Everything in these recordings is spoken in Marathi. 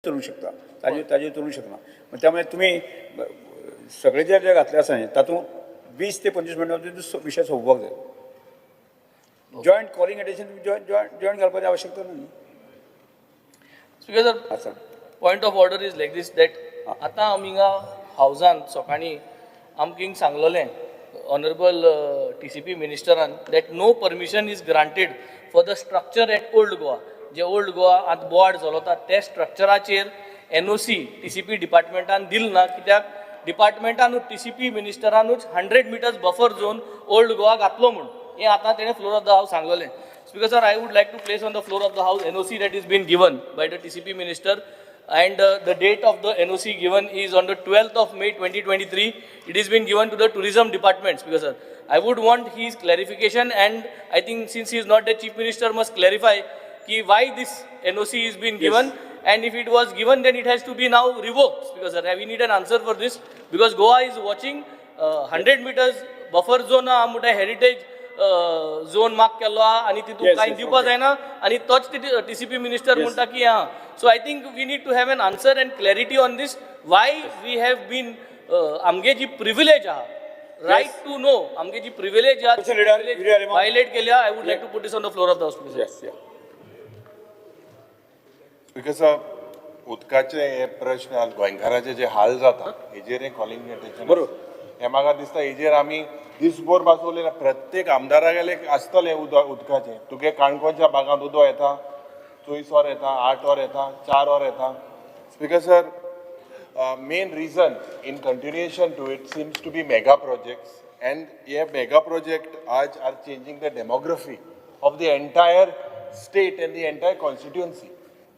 चलू शकता ताजेर चलू शकना त्यामुळे तुम्ही सगळे जे घातले आसा तातूंत 20 ते 25 मिनटां विशय सोंपोवपाक जाय जॉयंट कॉलिंग एटेन्शन जॉयंट घालपाची आवश्यकता ना speaker sir point of order is like this that आतां आमच्या हावजान सकाळीं आमकां हिंग सांगलोलें ऑनरेबल TCP मिनिस्टरान that no permission is granted for the structure at old Goa जे ओल्ड गोवा आतां बोवाड चलता त्या स्ट्रक्चराचेर NOC TCP डिपार्टमेंटान दिल ना कित्याक डिपार्टमेंटानूच TCP मिनिस्टरानूच 100 metres buffer zone old Goa घातलो म्हूण हें आतां तेणें फ्लोर ऑफ द हावस सांगलोलें speaker sir I would like to place on the floor of the house NOC that is been given by the TCP minister and the date of the NOC given is on the 12th of May 2023. It has been given to the tourism department, Speaker sir. I would want his clarification and I think since he is not the chief minister must clarify why this NOC is been given and if it was given then it has to be now revoked, Speaker sir. We need an answer for this because Goa is watching 100 meters buffer zone मोठा heritage झोन मार्क केलो आनी तितून कांय दिवपा जायना आनी तोच TCP मिनिस्टर म्हणटा की so I think we need to have an answer and clarity on this why we have been आमगे जी प्रिविलेज आहा रायट टू नो आमगे जी प्रिविलेज आहा वायलेट केल्या I would like to put this on the floor of the house because उदकाचे हे प्रश्न गोंयकाराचे जे हाल जाता हेजेर कॉलिंग एटेन्शन बरोबर हे म्हाका दिसता हेजेर आमी दिसभर बसवले प्रत्येक आमदारागेले आसतले उदकाचे तुगे काणकोणच्या भागांत उदक येता 24 वर येता 8 वर येता 4 वर येता speaker sir main reason in continuation to it seems to be mega projects and हे मेगा प्रोजेक्ट आज are changing the demography of the entire state and the entire constituency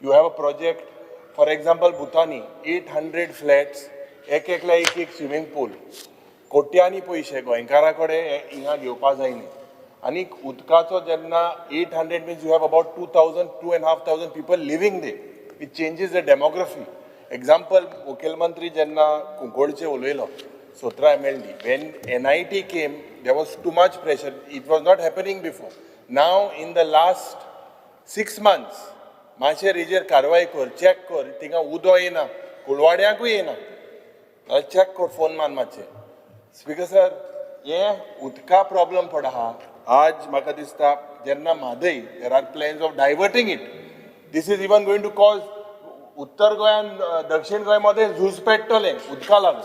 you have a project for example Bhutani 800 flats एकला एक स्विमींग पूल कोट्यांनी पयशे गोंयकारा कडेन हिंगा घेवपा जायनी आनी उदकाचो जेन्ना 800 means you have about 2,500 people living there it changes the demography example मुखेलमंत्री जेन्ना कुंकोळचे उलयलो 17 MLD when NIT came there was too much pressure it was not happening before now in the last 6 months मातशें हेजेर कारवाय कर चॅक कर थिंगा उदक येना कुळवाड्याकूय येना चॅक कर फोन मान मातशें स्पीकर सर हे उदका प्रॉब्लम पड आहा आज म्हाका दिसता जेन्ना Mhadei there are plans of diverting it this is even going to cause उत्तर गोंयान दक्षिण गोंय मध्ये झूज पेट्टले उदका लागून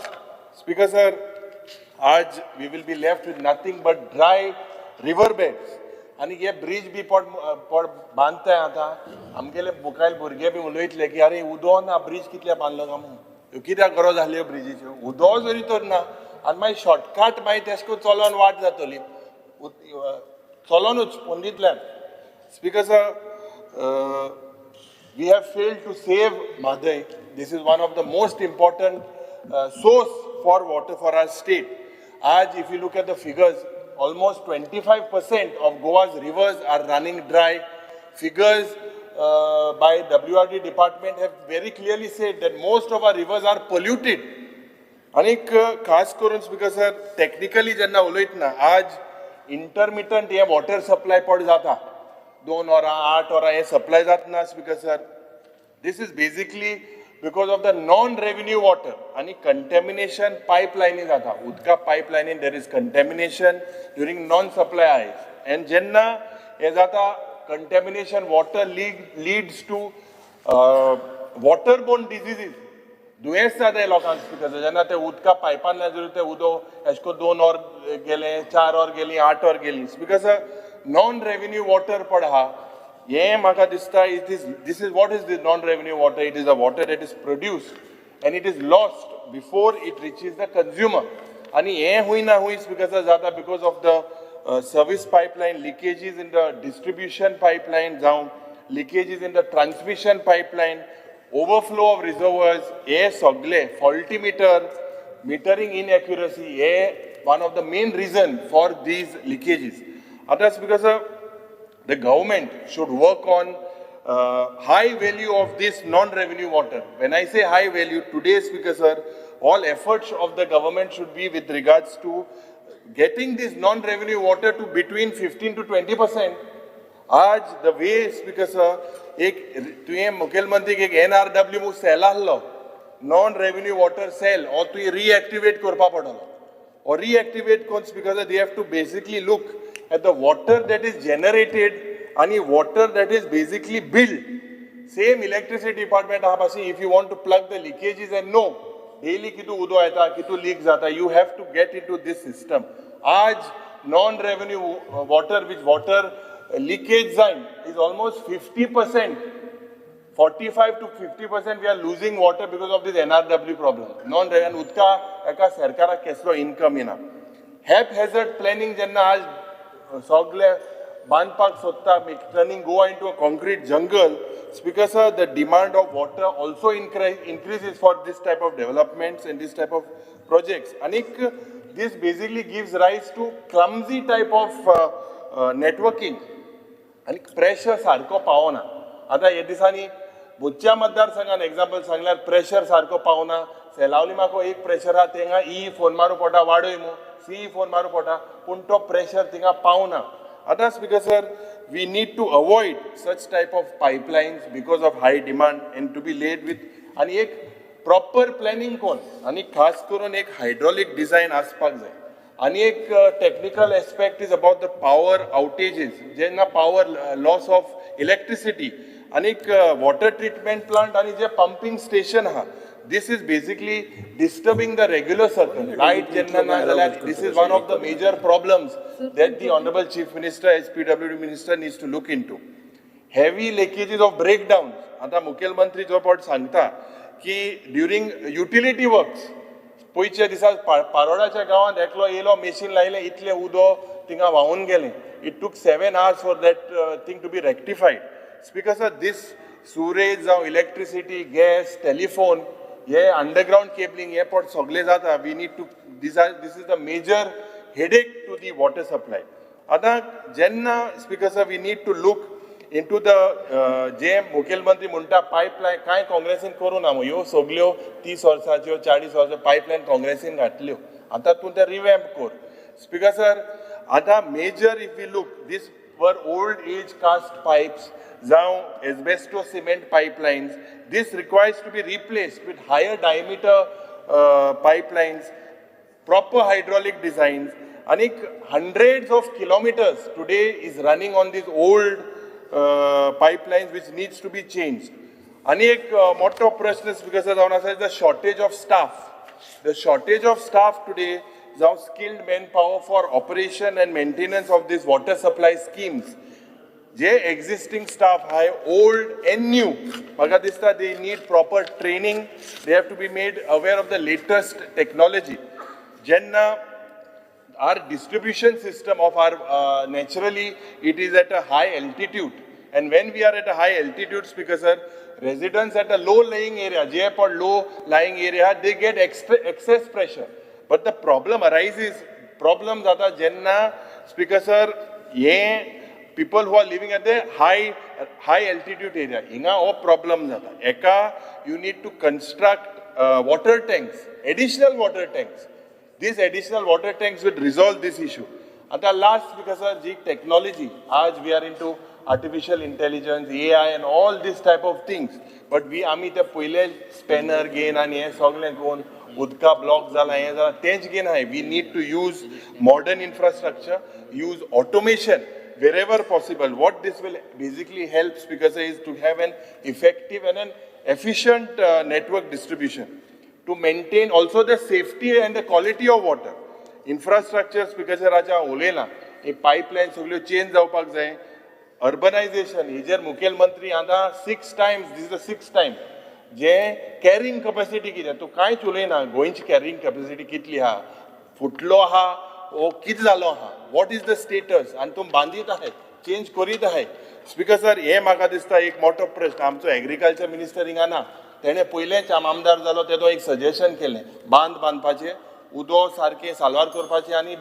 स्पीकर सर आज we will be left with nothing but dry river beds आनी हे ब्रीज बी पड बांदताय आतां आमगेले मुखायल भुरगे बी उलयतले की अरे उदक ना ब्रीज कितले बांदलो काय म्हणून कित्याक गरज आसली ब्रिजीच्यो उदक जरी तर ना आनी मागीर शॉर्टकट मागीर तेशको चलोन वाट जातली चलोनूच पोंदींतल्यान speaker sir we have failed to save Mhadei this is one of the most important source for water for our state आज if you look at the figures almost 25% of Goa's rivers are running dry. Figures by WRD department have very clearly said that most of our rivers are polluted. आनीक खास करून स्पीकर सर टेक्निकली जेन्ना उलयतना आज इंटरमिटंट हे वॉटर सप्लाय पड जाता 2 वरां 8 वरां हे सप्लाय जातना speaker sir this is basically because of the non revenue water आणि कंटॅमिनेशन पायपलायनी जाता उदका पायपलायनीन there is contamination during non supply hours and जेन्ना हे जाता contamination water leads to water borne diseases दुयेंस जाता लोकांक स्पीकर जेन्ना ते उदका पायपान ना जरी ते उदक एशको 2 वर गेले 4 वर गेली 8 वर गेली speaker sir non revenue water पड आहा हे म्हाका दिसता this is what is the non-revenue water. It is a water that is produced and it is lost before it reaches the consumer. आणि हे हुयना हुय because जाता because of the service pipeline leakages in the distribution pipeline जावन leakages in the transmission pipeline overflow of reservoirs हे सगळे faulty metering inaccuracy हे one of the main reason for these leakages. Others because the government should work on high value of this non-revenue water. When I say high value, today, Speaker sir, all efforts of the government should be with regards to getting this non-revenue water to between 15 to 20%. आज द वे स्पीकर सर एक तुवें मुखेलमंत्रीक एक NRW सेल आहलो नॉन रेव्हेन्यू वॉटर सेल और तुवें रिएक्टिवेट करपा पडलो or reactivate cons because they have to basically look at the water that is generated and the water that is basically built. Same electricity department if you want to plug the leakages and know daily kitu udo aata kitu leak jata, you have to get into this system. Aaj non-revenue water which water leakage sign is almost 50%. 45 to 50% we are losing water because of this NRW problem. Non-revenue उदका एका सरकाराक कसलो इनकम येना. Haphazard planning जेन्ना आज सगळे बांदपाक सोदता, turning Goa into a concrete jungle, because the demand of water also increases for this type of developments and this type of projects. Anik, this basically gives rise to clumsy type of networking. Anik pressure सारको पावना. आता हे दिसांनी बुच्च्या मतदारसंघान एक्झाम्पल सांगल्यार प्रेशर सारको पावना. सेलावली म्हाका एक प्रेशर आहा थिंगा ई फोन मारू पडटा वाडय मो, सी फोन मारू पडटा, पूण तो प्रेशर थिंगा पावना. आतां speaker sir, we need to avoid such type of pipelines because of high demand and to be laid with आनी एक प्रॉपर प्लॅनिंग कोण आनी खास करून एक हायड्रॉलिक डिझायन आसपाक जाय. आनी एक technical aspect is about the power outages जेन्ना पावर लॉस ऑफ इलेक्ट्रिसिटी आनी वॉटर ट्रीटमेंट प्लांट आनी जे पंपिंग स्टेशन आहा, this is basically disturbing the regular circle. Light jenna na jaल्यार this is one of the major problems that the Honorable Chief Minister as PWD Minister needs to look into. Heavy leakages of breakdowns. आता मुखेलमंत्री जो पट सांगता की during utility works पयच्या दिसा पारोडाच्या गांवांत एकलो येयलो मशीन लायलें इतलें उदो थिंगा व्हांवून गेलें. It took 7 hours for that thing to be rectified. Speaker sir, this sewage जावं electricity, gas, telephone, ये underground cabling ये पट सगळे जाता. We need to this is the major headache to the water supply. आता जेन्ना speaker sir we need to look into the जे मुखेलमंत्री म्हणटा पायपलायन कांय काँग्रेसीन करूं ना ह्यो सगळ्यो 30 वर्सांच्यो 40 वर्सांच्यो पायपलायन काँग्रेसीन घातल्यो. आतां तूं ते रिवॅम्प कर. स्पीकर सर, आतां मेजर इफ यू लुक दीस वर ओल्ड एज कास्ट पायप्स जावं एस्बेस्टो cement pipelines. This requires to be replaced with higher diameter pipelines, proper hydraulic designs, and hundreds of kilometers today is running on these old pipelines which needs to be changed. And motto prashna because of the shortage of staff. The shortage of staff today is now skilled manpower for operation and maintenance of these water supply schemes. जे existing staff high, old and new, म्हाका दिसता they need proper training. They have to be made aware of the latest technology. Jenna our distribution system of our naturally it is at a high altitude, and when we are at a high altitude, speakers sir, residents at a low lying area, जे for low lying area, they get excess pressure. But the problem arises, problem जाता जेन्ना speaker sir ये people who are living at the high altitude area, inga o problem jata. Eka you need to construct water tanks, additional water tanks. These additional water tanks will resolve this issue. At the last, because of the technology, आज we are into artificial intelligence, AI and all this type of things. But we आमी ते पहिले spanner gain आणि हे सगळे कोण उदका block जाला हे जाला तेच gain आहे. We need to use modern infrastructure, use automation wherever possible. What this will basically help, because is to have an effective and an efficient network distribution to maintain also the safety and the quality of water. Infrastructures, because राजा उलयला हे pipeline सगळ्यो change जावपाक जाय. Urbanization, हे जर मुखेलमंत्री आतां 6 times, this is the 6th time, जे carrying capacity कितें तूं कांयच उलयना. गोंयची carrying capacity कितली आहा, फुटलो आहा ओ कितें जालो आहा, what is the status, आनी तुम बांदीत आहाय, चेंज करीत आहाय. स्पीकर सर, हे म्हाका दिसता एक मोठो प्रश्न. आमचो एग्रीकल्चर मिनिस्टर हिंगा ना, तेणें पयलेंच आमदार जालो तेदो एक सजेशन केलें, बांदपाचें, उदो सारकें साल्वार करपाचें आनी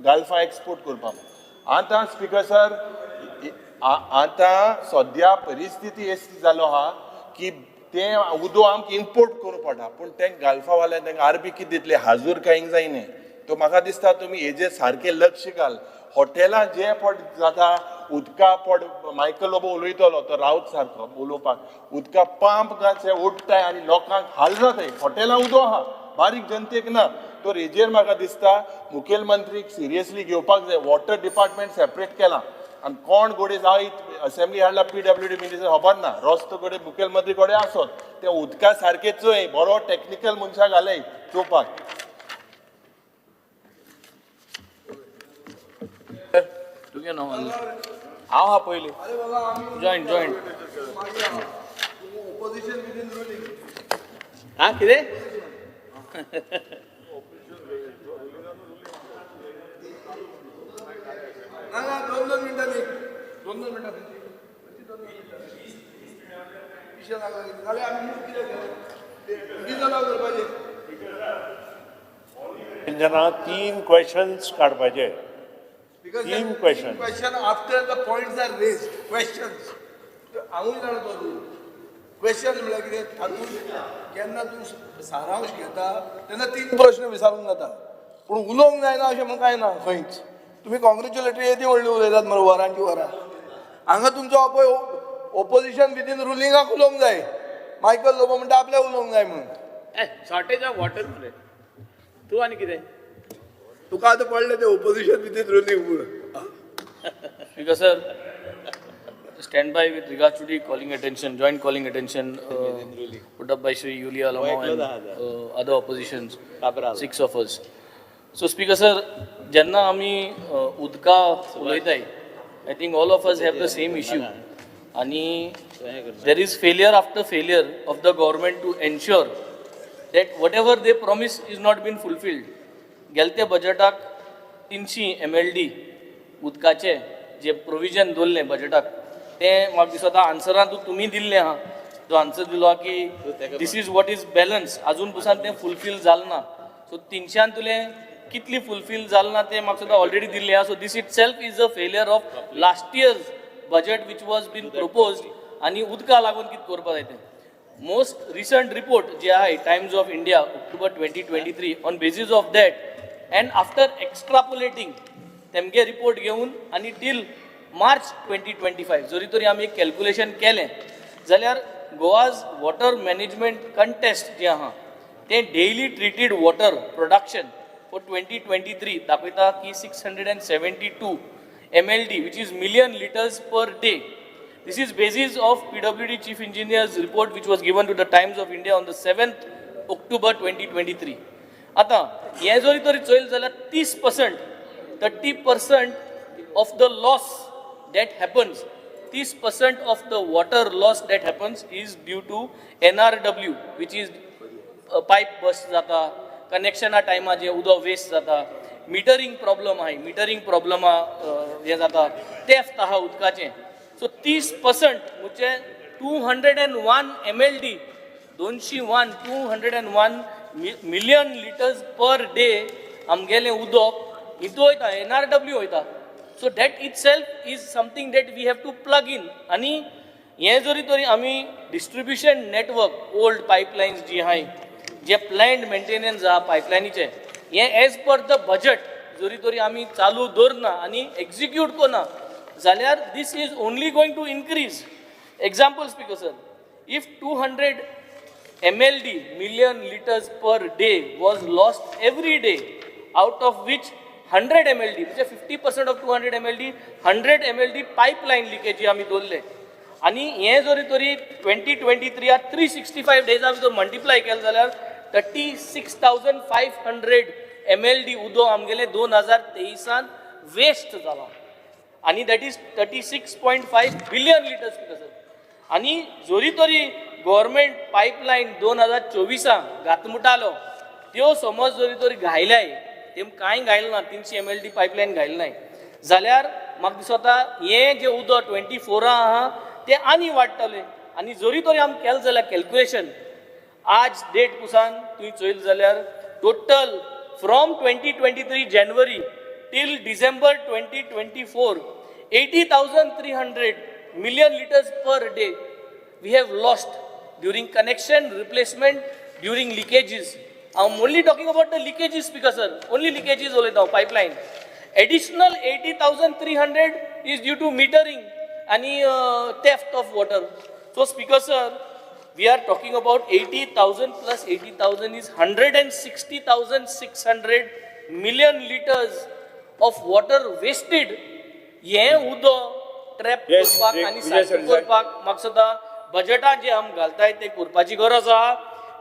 गाल्फा एक्सपोर्ट करपाक. आतां स्पीकर सर, आतां सद्या परिस्थिती अशी जालो आहा की तें उदो आमकां इम्पोर्ट करूं पडटा, पूण तें गाल्फावाल्यान तांकां आरबी कितें दितले, हाजूर कांय जायना. तो म्हाका दिसता तुमी हेजेर सारकें लक्ष घाल. हॉटेलां जे पड जाता उदका पड मायकल लोबो उलयतलो तो रावत सारको उलोवपाक उदका पंप गाचे ओडटाय आनी लोकांक हाल जाताय. हॉटेलां उदो आहा बारीक जनतेक ना. तो हेजेर म्हाका दिसता मुखेलमंत्रीक सिरियसली घेवपाक जाय. वॉटर डिपार्टमेंट सेपरेट केलां आनी कोण गोडे जायत असेंब्ली हाडला PWD मिनिस्टर खबर ना रस्तो गोडे मुखेलमंत्री गोडे आसत ते उदका सारके चोय बरो टेक्निकल मनशाक घालय चोवपाक. तुगे नांव हांव हा पयलीं जॉयंट हा कितें दोन मिनटांनी तेंच्यांना 3 क्वेश्चन्स काडपाचे. 3 question. Question after the points are raised. Questions. हांवूय जाणा तो क्वेश्चन म्हळ्यार कितें तातूंत केन्ना तूं सारांश घेता तेन्ना 3 प्रश्न विचारूंक जाता पूण उलोवंक जायना अशें म्हणून कांय ना खंयच. तुम्ही कॉंग्रेच्युलेटरी येदी व्हडली उलयतात मरे वरांची वरां. हांगा तुमचो पळय ओपोजिशन विदीन रुलिंगाक उलोवंक जाय. मायकल लोबो म्हणटा आपल्या उलोवंक जाय म्हणून. शॉर्टेज ऑफ वॉटर मरे तूं आनी कितें तुका आतां पडलें तें opposition within ruling. Because sir, stand by with regards to the calling attention, joint calling attention put up by Shri Yulia Lama and other oppositions, 6 of us. So Speaker sir, jenna ami udka ulaytai, I think all of us have the same issue. And there is failure after failure of the government to ensure that whatever they promise is not been fulfilled. गेलते बजेटाक 300 MLD उदकाचे जे प्रोविजन दवरले बजेटाक ते म्हाका दिसता आन्सरांतूच तुमी दिल्ले आहा. जो आन्सर दिलो की this is what is balance अजून पसून तें फुलफील जालें ना. सो 300 तुलें कितली फुलफील जालें ना तें म्हाका सुद्दां ऑलरेडी दिल्लें आहा. So this itself is a failure of last years budget which was been proposed. आनी उदका लागून कितें करपा जाय तें मोस्ट रिसंट रिपोर्ट जे आहा Times of India October 2023 on basis of that and after extrapolating तेमगे रिपोर्ट घेवन आनी टील मार्च 2025 जरी तरी आमी एक कॅल्क्युलेशन केलें जाल्यार गोवाज वॉटर मॅनेजमेंट कंटेस्ट जें आहा तें डेली ट्रिटीड वॉटर प्रोडक्शन फॉर 2023 दाखयता की 672 MLD which is million liters per day. This is basis of PWD Chief Engineer's report which was given to the Times of India on the 7th October 2023. आता हे जरी तरी चोयल जाल्यार 30% of the loss that happens, 30% of the water loss that happens is due to NRW, which is pipe burst जाता, कनेक्शना टायमा जे उदक वेस्ट जाता, मिटरिंग प्रॉब्लम आहाय, मिटरिंग प्रॉब्लम हे जाता, थेफ्ट आहा उदकाचें. सो 30% म्हणजे 201 MLD 201 million liters per day आमगेलें उदक हितू वयता NRW वयता. So that itself is something that we have to plug in. आनी हें जरी तरी आमी डिस्ट्रिब्युशन नेटवर्क ओल्ड पायपलायन्स जी आहाय जे प्लॅन्ड मेंटेनन्स आहा पायपलायनीचे हें एज पर द बजेट जरी तरी आमी चालू दवरना आनी एक्झिक्यूट करना जाल्यार this is only going to increase. Example speaker sir, if 200 MLD million liters per day was lost every day, out of which 100 MLD म्हणजे 50% of 200 MLD 100 MLD pipeline leakage आमी दवरले. आनी हें जरी तरी 2023 365 डेजा भितर मल्टिप्लाय केलें जाल्यार 36,500 MLD उदक आमगेलें 2023 वेस्ट जालां. आनी that is 36.5 billion litres sir. आनी जरी तरी गव्हर्मेंट पायपलायन 2024 घातमुटालो त्यो समज जरी तरी घायल्याय तेम कांय घायले ना 300 MLD पायपलायन घायले नाय जाल्यार म्हाका दिसता हें जें उदक 24 आहा तें आनी वाडटलें. आनी जरी तरी आमी केलें जाल्यार कॅल्क्युलेशन आज डेट पुसान तुवें चोयल जाल्यार total from 2023 January till December 2024 80,300 million liters per day we have lost during connection replacement, during leakages. I'm only talking about the leakages, Speaker sir. Only leakages उलयता हांव pipeline. Additional 80,300 is due to metering and theft of water. So Speaker sir, we are talking about 80,000 plus 80,000 is 160,600 million liters of water wasted. हे उदक ट्रॅप Yes, करपाक आनी विजय सारकें सरदेसाई. करपाक म्हाका सद्दां बजेटांत जे आमी घालताय ते करपाची गरज आहा.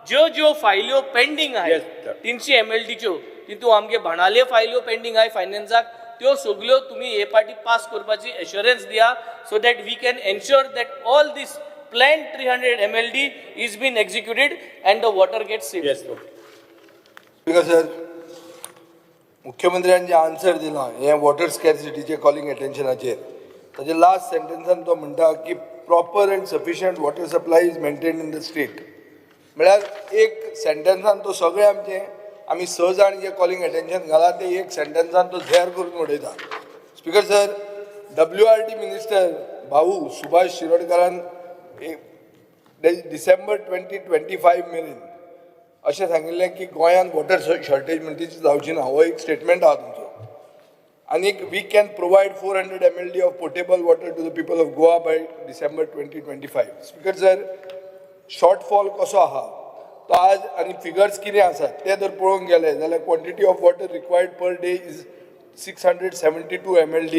ज्यो फायल्यो पेंडींग आहाय Yes, sir. 300 MLDच्यो तितून आमगे भाणाले फायल्यो पेंडींग आहाय फायनान्साक त्यो सगल्यो तुम्ही हे पाटी पास करपाची एश्युरन्स दिया so that we can ensure that all this plan 300 MLD is been executed and the water get saved. Yes speaker sir, मुख्यमंत्र्यान जे आन्सर दिला हे वॉटर स्कॅरसिटीचे कॉलिंग एटेन्शनाचेर ताचे लास्ट सेंटेन्सान तो म्हणटा की proper and sufficient water supply is maintain in the state. म्हळ्यार एक सेंटेन्सान तो सगळे आमी स जाण जे कॉलिंग एटेन्शन घाला ते एक सेंटेन्सान तो झॅर करून उडयता. स्पीकर सर, WRD मिनिस्टर भाऊ सुभाष शिरोडकरान डिसेंबर 2025 मेरेन अशें सांगिल्लें की गोंयांत वॉटर शॉर्टेज म्हणटा ती जावची ना. हो एक स्टेटमेंट आहा तुमचो. आनीक we can provide 400 MLD of portable water to the people of Goa by December 2025. Speaker sir, shortfall कसो आहा तो आज आनी फिगर्स कितें आसात ते जर पळोवंक गेले जाल्यार quantity of water required per day is 672 MLD.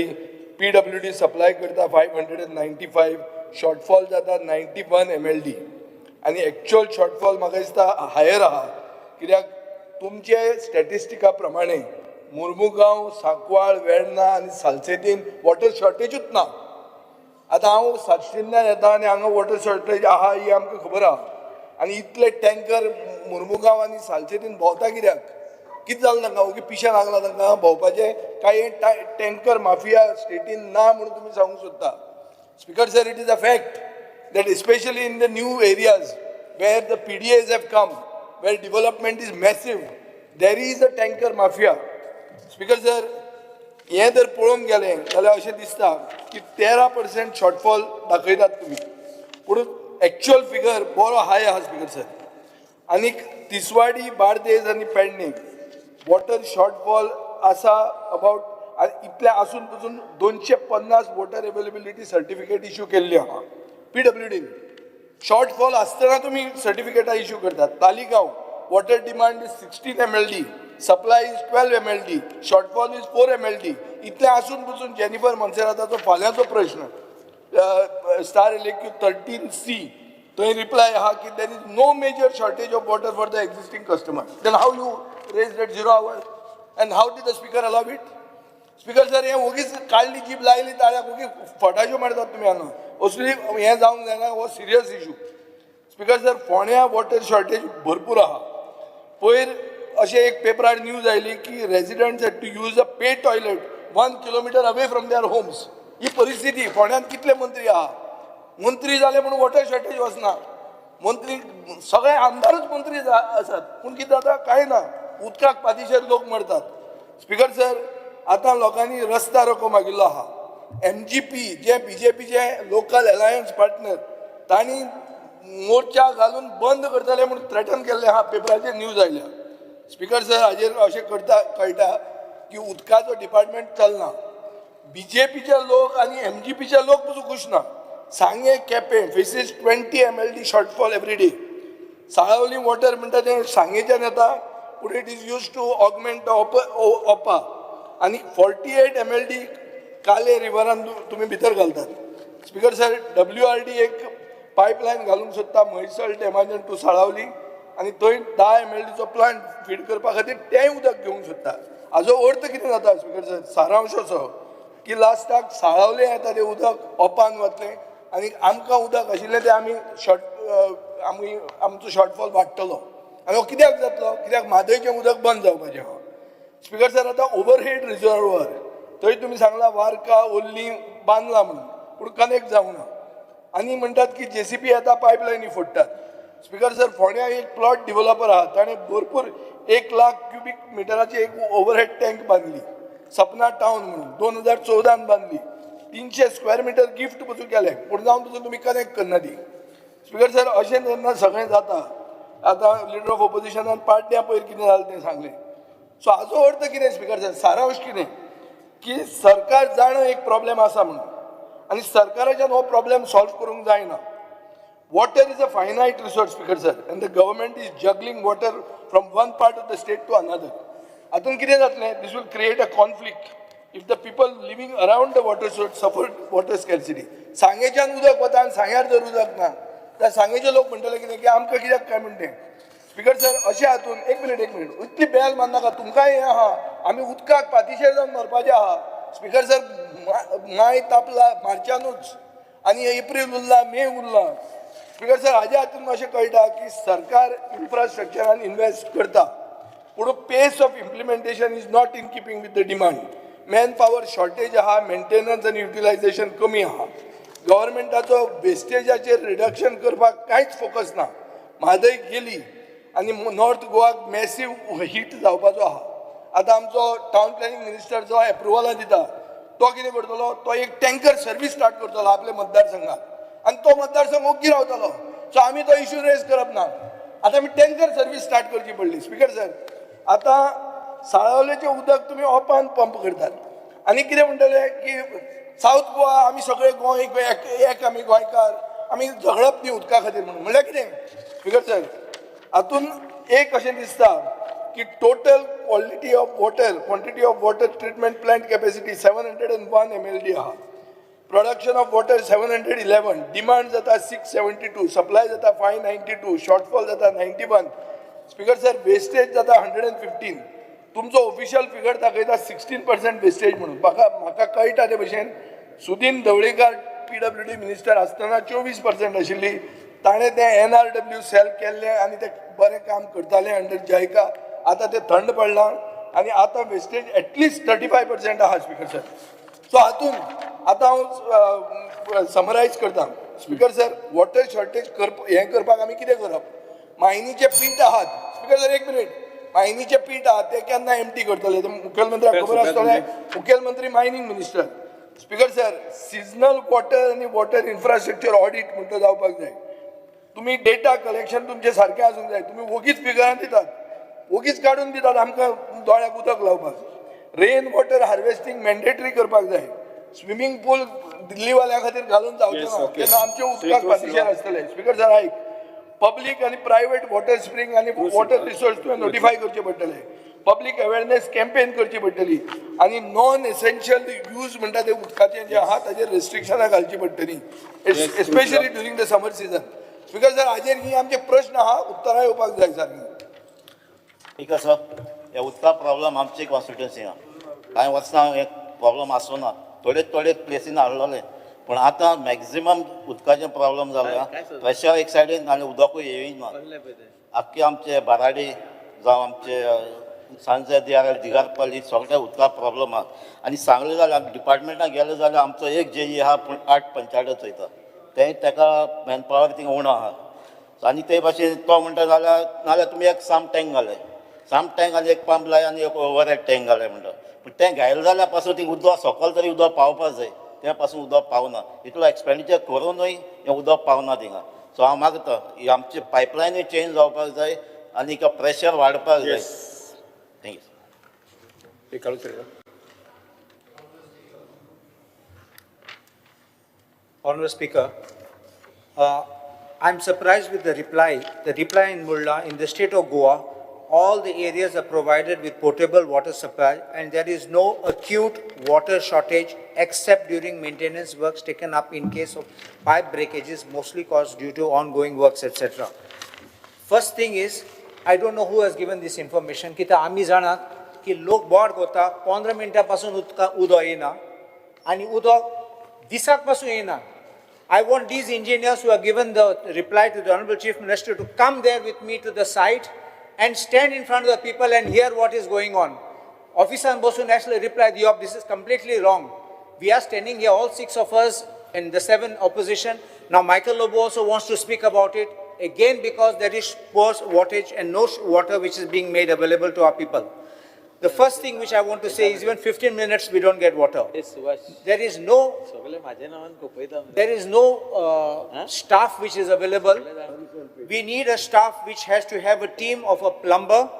PWD supply करता 595. शॉर्टफॉल जाता 91 MLD. आनी एक्च्युअल शॉर्टफॉल म्हाका दिसता हायर आहा कित्याक तुमचे स्टॅटिस्टिका प्रमाणे मुर्मुगांव, सांकवाळ, वेर्णा आनी सालसेतीन वॉटर शॉर्टेजूच ना. आतां हांव सातशिन्यान येता आनी हांगा वॉटर शॉर्टेज आहा ही आमकां खबर आहा. आनी इतले टँकर मुर्मुगांव आनी सालसेतीन भोंवता कित्याक? कितें जालें तांकां? ओके पिशें लागलां तांकां भोंवपाचें काय टँकर माफिया स्टेटीन ना म्हणून तुमी सांगूंक सोदता? Speaker sir, it is a fact that especially in the new areas where the PDAs have come, where development is massive, there is a tanker mafia. Speaker sir, हे जर पळोवंक गेलें जाल्यार अशें दिसता की 13% शॉर्टफॉल दाखयतात तुमी, पूण एक्च्युअल फिगर बरो हाय आहा स्पीकर सर. आनीक तिसवाडी, बार्देस आनी पेडणे वॉटर शॉर्टफॉल आसा अबाउट इतले आसून पसून 250 वॉटर अवेलेबिलिटी सर्टिफिकेट इश्यू केल्ली आहा PWD. शॉर्टफॉल आसतना तुम्ही सर्टिफिकेटां इश्यू करतात. Taleigao water demand is 16 MLD, supply is 12 MLD, shortfall is 4 MLD. इतले आसून पसून जेनिफर मोन्सेराताचो फाल्यांचो प्रश्न स्टार इलेक्यू 13C थंय रिप्लाय आहा की there is no major shortage of water for the existing customer. Then how you raise that 0 hours and how did the speaker allow it? Speaker sir, हे ओगीच काडली जीब लायली ताळ्याक ओगी फटाच्यो मारतात तुमी हांगा. असली हें जावंक जायना. हो सिरियस इशू. स्पीकर सर, फोण्या वॉटर शॉर्टेज भरपूर आहा. पयर अशें एक पेपरार न्यूज आयली की residents had to use a pay toilet 1 kilometer away from their homes. ही परिस्थिती. फोण्यांत कितले मंत्री आहा? मंत्री जाले म्हणून वॉटर शॉर्टेज वचना. मंत्री सगळे आमदारूच मंत्री आसात पूण कितें जाता कांय ना. उदकाक पातीशेर लोक मरतात. स्पीकर सर, आतां लोकांनी रस्ता रोको मागिल्लो आहा. MGP जे BJPचे लोकल अलायन्स पार्टनर तांणी मोर्चा घालून बंद करतले म्हणून थ्रेटन केल्ले आहा. पेपराचेर न्यूज आयल्या. स्पीकर सर, हाजेर अशें कळटा की उदकाचो डिपार्टमेंट चलना. BJPचे लोक आनी MGPचे लोक पसून खुश ना. सांगे Quepem faces 20 MLD shortfall every day. Salaulim water म्हणटा तें सांगेच्यान येता पूण it is use to augment Opa आनी 48 MLD काले रिवरान तुम्ही भितर घालतात. स्पीकर सर, WRD एक पायपलायन घालूंक सोदता म्हैसळ डॅमाच्यान टू साळावली आनी थंय 10 MLDचो प्लांट फीड करपा खातीर तेंय उदक घेवंक सोदता. हाजो अर्थ कितें जाता स्पीकर सर? सारांश असो की लास्टाक साळावले येता तें उदक ओपान वतलें आनी आमकां उदक आशिल्लें तें आमी आमचो शॉर्टफॉल वाडटलो. आनी हो कित्याक जातलो? कित्याक म्हादयचें उदक बंद जावपाचें आहा. स्पीकर सर, आतां ओवरहेड रिजर्वर थंय तुमी सांगला वार्का, ओल्ली बांदला म्हणून, पूण कनेक्ट जावंक ना. आनी म्हणटात की JCB येता पायपलायनी फोडटात. स्पीकर सर, फोण्या एक प्लॉट डेव्हलपर आहा ताणें भरपूर 1 लाख क्युबिक मिटराची एक ओवरहेड टँक बांदली. सपना टावन म्हणून 2014 बांदली. 300 स्क्वेअर मीटर गिफ्ट पसून केलें पूण जावन पसून तुमी कनेक्ट करना ती. स्पीकर सर, अशें जेन्ना सगळें जाता आतां लिडर ऑफ ऑपोजिशनान पाड्ड्या पयर कितें जालें तें सांगलें. सो हाचो अर्थ कितें स्पिकर सर, सारांश कितें की सरकार जाणा एक प्रॉब्लेम आसा म्हणून आनी सरकाराच्यान हो प्रॉब्लेम सॉल्व करूंक जायना. Water is a finite resource, Speaker sir, and the government is juggling water from one part of the state to another. Atun कितें जातलें? This will create a conflict if the people living around the water source suffer water scarcity. सांगेच्यान उदक वता आनी सांग्यार जर उदक ना तर सांगेचे लोक म्हणटले कितें की आमकां कित्याक काय म्हणटें. स्पिकर सर, अशें हातून एक मिनीट इतली बेल मारनाका, तुमकांय हें आहा, आमी उदकाक पातीशेर जावन मरपाचें आहा. स्पिकर सर, माय तापला मार्चानूच आनी एप्रील उरला, मे उरला. स्पिकर सर, हाज्या हातून अशें कळटा की सरकार इन्फ्रास्ट्रक्चरान इन्वेस्ट करता पूण pace of implementation is not in keeping with the demand. Man power shortage आहा, मेंटेनन्स आनी युटिलायझेशन कमी आहा. गव्हर्मेंटाचो वेस्टेजाचेर रिडक्शन करपाक कांयच फोकस ना. म्हादय गेली आनी नॉर्थ गोवाक मॅसीव हीट जावपाचो आहा. आतां आमचो टावन प्लॅनिंग मिनिस्टर जो एप्रुवलां दिता तो कितें करतलो, तो एक टँकर सर्वीस स्टार्ट करतलो आपल्या मतदारसंघात आनी तो मतदारसंघ ओग्गी रावतलो. सो आमी तो इश्यू रेज करप ना. आतां आमी टँकर सर्वीस स्टार्ट करची पडली. स्पिकर सर, आतां साळावलेचें उदक तुमी ओपान पंप करतात आनी कितें म्हणटले की सावथ गोवा आमी सगळे गोंय एक आमी गोंयकार, आमी झगडप न्ही उदका खातीर म्हणून. म्हणल्यार कितें स्पिकर सर, हातून एक अशें दिसता की total quality of water, quantity of water treatment plant capacity 701 MLD आहा. प्रोडक्शन ऑफ वॉटर 711, डिमांड जाता 672, सप्लाय जाता 592, शॉर्टफॉल जाता 91. स्पिकर सर, वेस्टेज जाता 115. तुमचो ऑफिशियल फिगर दाखयता 16% वेस्टेज म्हणून. म्हाका कळटा ते भशेन सुदीन ढवळीकर PWD मिनिस्टर आसतना 24% आशिल्ली. ताणें तें NRW सेल केल्लें आनी तें बरें काम करतालें अंडर जायका. आतां तें थंड पडलां आनी आतां वेस्टेज एटलिस्ट 35% आहा. स्पिकर सर, सो हातून आतां हांव समरायज करता. स्पिकर सर, वॉटर शॉर्टेज हें करपाक आमी कितें करप? मायनीचे पीट आहात. स्पिकर सर, एक मिनीट, मायनीचे पीट आहात ते केन्ना एम्प्टी करतले? ते मुखेलमंत्र्याक खबर आसतलें. मुखेलमंत्री mining minister. Speaker sir, seasonal water आनी वॉटर इन्फ्रास्ट्रक्चर ऑडिट म्हणटा जावपाक जाय. तुमी डेटा कलेक्शन तुमचें सारकें आसूंक जाय. तुमी वोगीच फिगरां दितात, वोगीच काडून दितात आमकां दोळ्याक उदक लावपाक. रेन वॉटर हार्वेस्टिंग मॅन्डेटरी करपाक जाय. स्विमींग पूल दिल्लीवाल्या खातीर घालून जावचें ना, तेन्ना आमचे उदकाक पातीशेर आसतले. स्पिकर सर, आयक, पब्लीक आनी प्रायवेट वॉटर स्प्रिंग आनी वॉटर रिसोर्स तुवें नोटिफाय करचे पडटले. पब्लीक अवेरनेस कॅम्पेन करची पडटली आनी नॉन एसेन्शियल यूज म्हणटा ते उदकाचें जें आहा ताचेर रेस्ट्रिक्शनां घालची पडटली, especially during the summer season. Speaker sir, हाजेर ही आमचे प्रश्न आहा, उतरां येवपाक जाय सारकी. ठीक आसा. हे उदका प्रॉब्लम आमचे कॉन्स्टिट्युएन्सीन कांय वर्सां हे प्रॉब्लम आसूना. थोडे प्लेसीन हाडलोले पूण आतां मॅक्झिमम उदकाचें प्रॉब्लम जाल्या. प्रेशर एक सायडीन आनी उदकूय येयना. आख्खे आमचे बाराडी जावं आमचे सांजे DRL दिगारपल्ली सगळ्या उदका प्रॉब्लम आहा. आनी सांगलें जाल्यार डिपार्टमेंटान गेलें जाल्यार आमचो एक JE आहा पूण 8 पंचायत चयता. तें ताका मॅनपावर थिंगा उणो आहा. आनी ते भाशेन तो म्हणटा नाल्यार तुमी एक साम टँक घाले, साम टँक आनी एक पंप लाय आनी एक ओवर टँक घाले म्हणटा. पूण तें घायलें जाल्यार पासून थिंग उदक सकयल तरी उदक पावपाक जाय. त्या पासून उदक पावना. इतलो एक्सपेंडिचर करूनय हें उदक पावना थिंगा. सो हांव मागता ही आमची पायपलायनूय चेंज जावपाक जाय आनी प्रेशर वाडपाक जाय. Thank you. Honourable Speaker, I'm surprised with the reply. The reply in Mulla, in the state of Goa, all the areas are provided with potable water supply and there is no acute water shortage except during maintenance works taken up in case of pipe breakages, mostly caused due to ongoing works, etc. First thing is, I don't know who has given this information, की तर आम्ही जाणात की लोक बोर कोता 15 मिनटापासून उदक येना आणि उदक दिसाक पासून येना. I want these engineers who have given the reply to the Honorable Chief Minister to come there with me to the site and stand in front of the people and hear what is going on. Officer Bosu actually replied, this is completely wrong. We are standing here, all 6 of us and the 7 opposition. Now Michael Lobo also wants to speak about it, again because there is poor wattage and no water which is being made available to our people. The first thing which I want to say is even 15 minutes we don't get water. A Subhash There is no सगळे माझ्या नावान खोपयता There is no staff which is available. We need a staff which has to have a team of a plumber,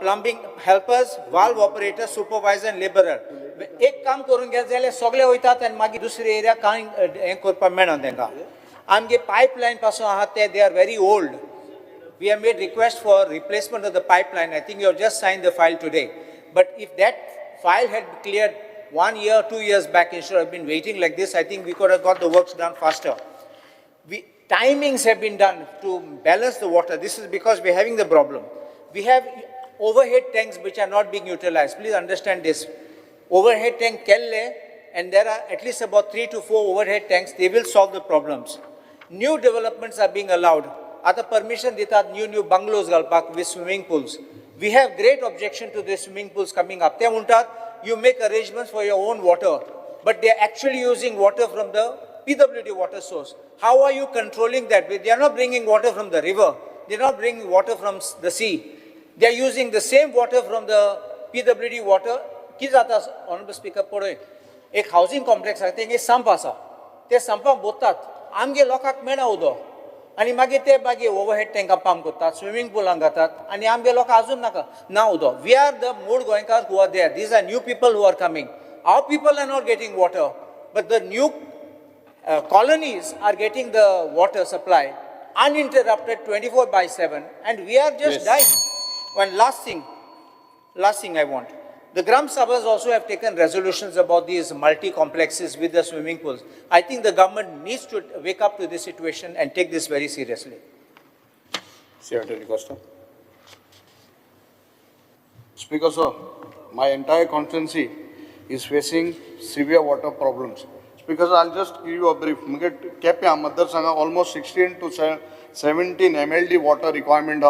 plumbing helpers, valve operator, supervisor and laborer. एक काम करून घ्या जाल्यार सगळे वयतात आनी मागीर दुसरे एरिया कांय हें करपाक मेळना तांकां. आमगे पायपलायन पासून आहात ते they are very old. We have made request for replacement of the pipeline. I think you have just signed the file today. But if that file had cleared 1 year, 2 years back, instead of been waiting like this, I think we could have got the works done faster. Timings have been done to balance the water. This is because we're having the problem. We have overhead tanks which are not being utilized. Please understand this. Overhead tank kelle, and there are at least about 3 to 4 overhead tanks. They will solve the problems. New developments are being allowed. At the permission ditat new bungalows galpak with swimming pools. We have great objection to the swimming pools coming up. They muntat, you make arrangements for your own water, but they are actually using water from the PWD water source. How are you controlling that? They are not bringing water from the river. They are not bringing water from the sea. They are using the same water from the PWD water. Ki jata, Honorable Speaker, pore ek housing complex आहे ते संप आसा. ते संपाक बोतात. आमगे लोकांक मेळना उदक. आणि मागीर ते मागीर ओवरहेड टँकां पंप करतात, स्विमींग पुलांक घातात आणि आमगे लोकां अजून नाका ना उदक. वी आर द मूळ गोंयकार who are there. These are new people who are coming. Our people are not getting water, but the new colonies are getting the water supply uninterrupted 24/7, and we are just dying. One last thing I want. The Gram Sabhas also have taken resolutions about these multi-complexes with the swimming pools. I think the government needs to wake up to this situation and take this very seriously. Secretary Costa. Speaker sir, my entire constituency is facing severe water problems. Speaker sir, I'll just give you a brief. Kepe Madhar Sangha almost 16 to 17 MLD water requirement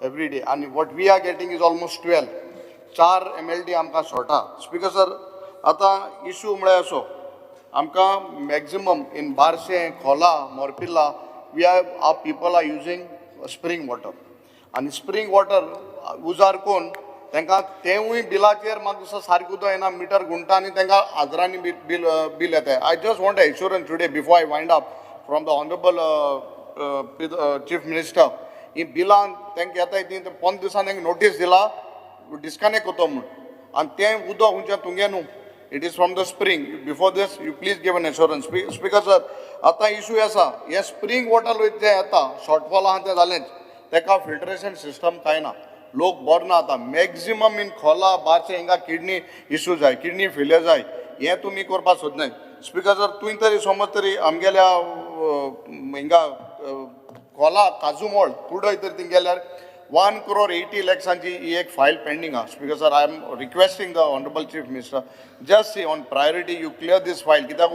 every day, and what we are getting is almost 12. 4 MLD आमकां शॉर्टा. स्पीकर सर, आता इशू म्हळ्यार असो, आमकां maximum in Barshem, Khola, Morpirla, our people are using spring water. आनी स्प्रिंग वॉटर उजार कोन्न तांकां तेवूय बिलाचेर म्हाका दिसता सारकें उदक येना, मिटर गुंटा आनी तांकां हजारांनी बील येता. I just want assurance today before I wind up from the honourable chief minister. ही बिलां तांकां येताय ती 5 दिसांनी तांकां नोटीस दिला डिस्कनेक्ट होतो म्हणून, आणि तें उदक खंयच्या तुंगे न्हू, it is from the spring. Before this you please give an assurance. Speaker sir, आतां इशू आसा, हे स्प्रिंग वॉटर जे येता शॉर्टफॉल आहा तें जालेंच, ताका फिल्ट्रेशन सिस्टम कांय ना, लोक बरो ना. आतां मॅक्झिमम इन खोला बारशे हिंगा किडनी इशू जाय, किडनी फेलियर जाय, हें तुमी करपाक सोदनाय. स्पीकर सर, तुवें तरी समज तरी आमगेल्या हिंगा खोला काजूमोळ कुडय तर थिंग गेल्यार 1 crore 80 lakhsanची ही एक फायल पेंडिंग आहा. Speaker sir, I am requesting the honourable chief minister, just see on priority you clear this file. कित्याक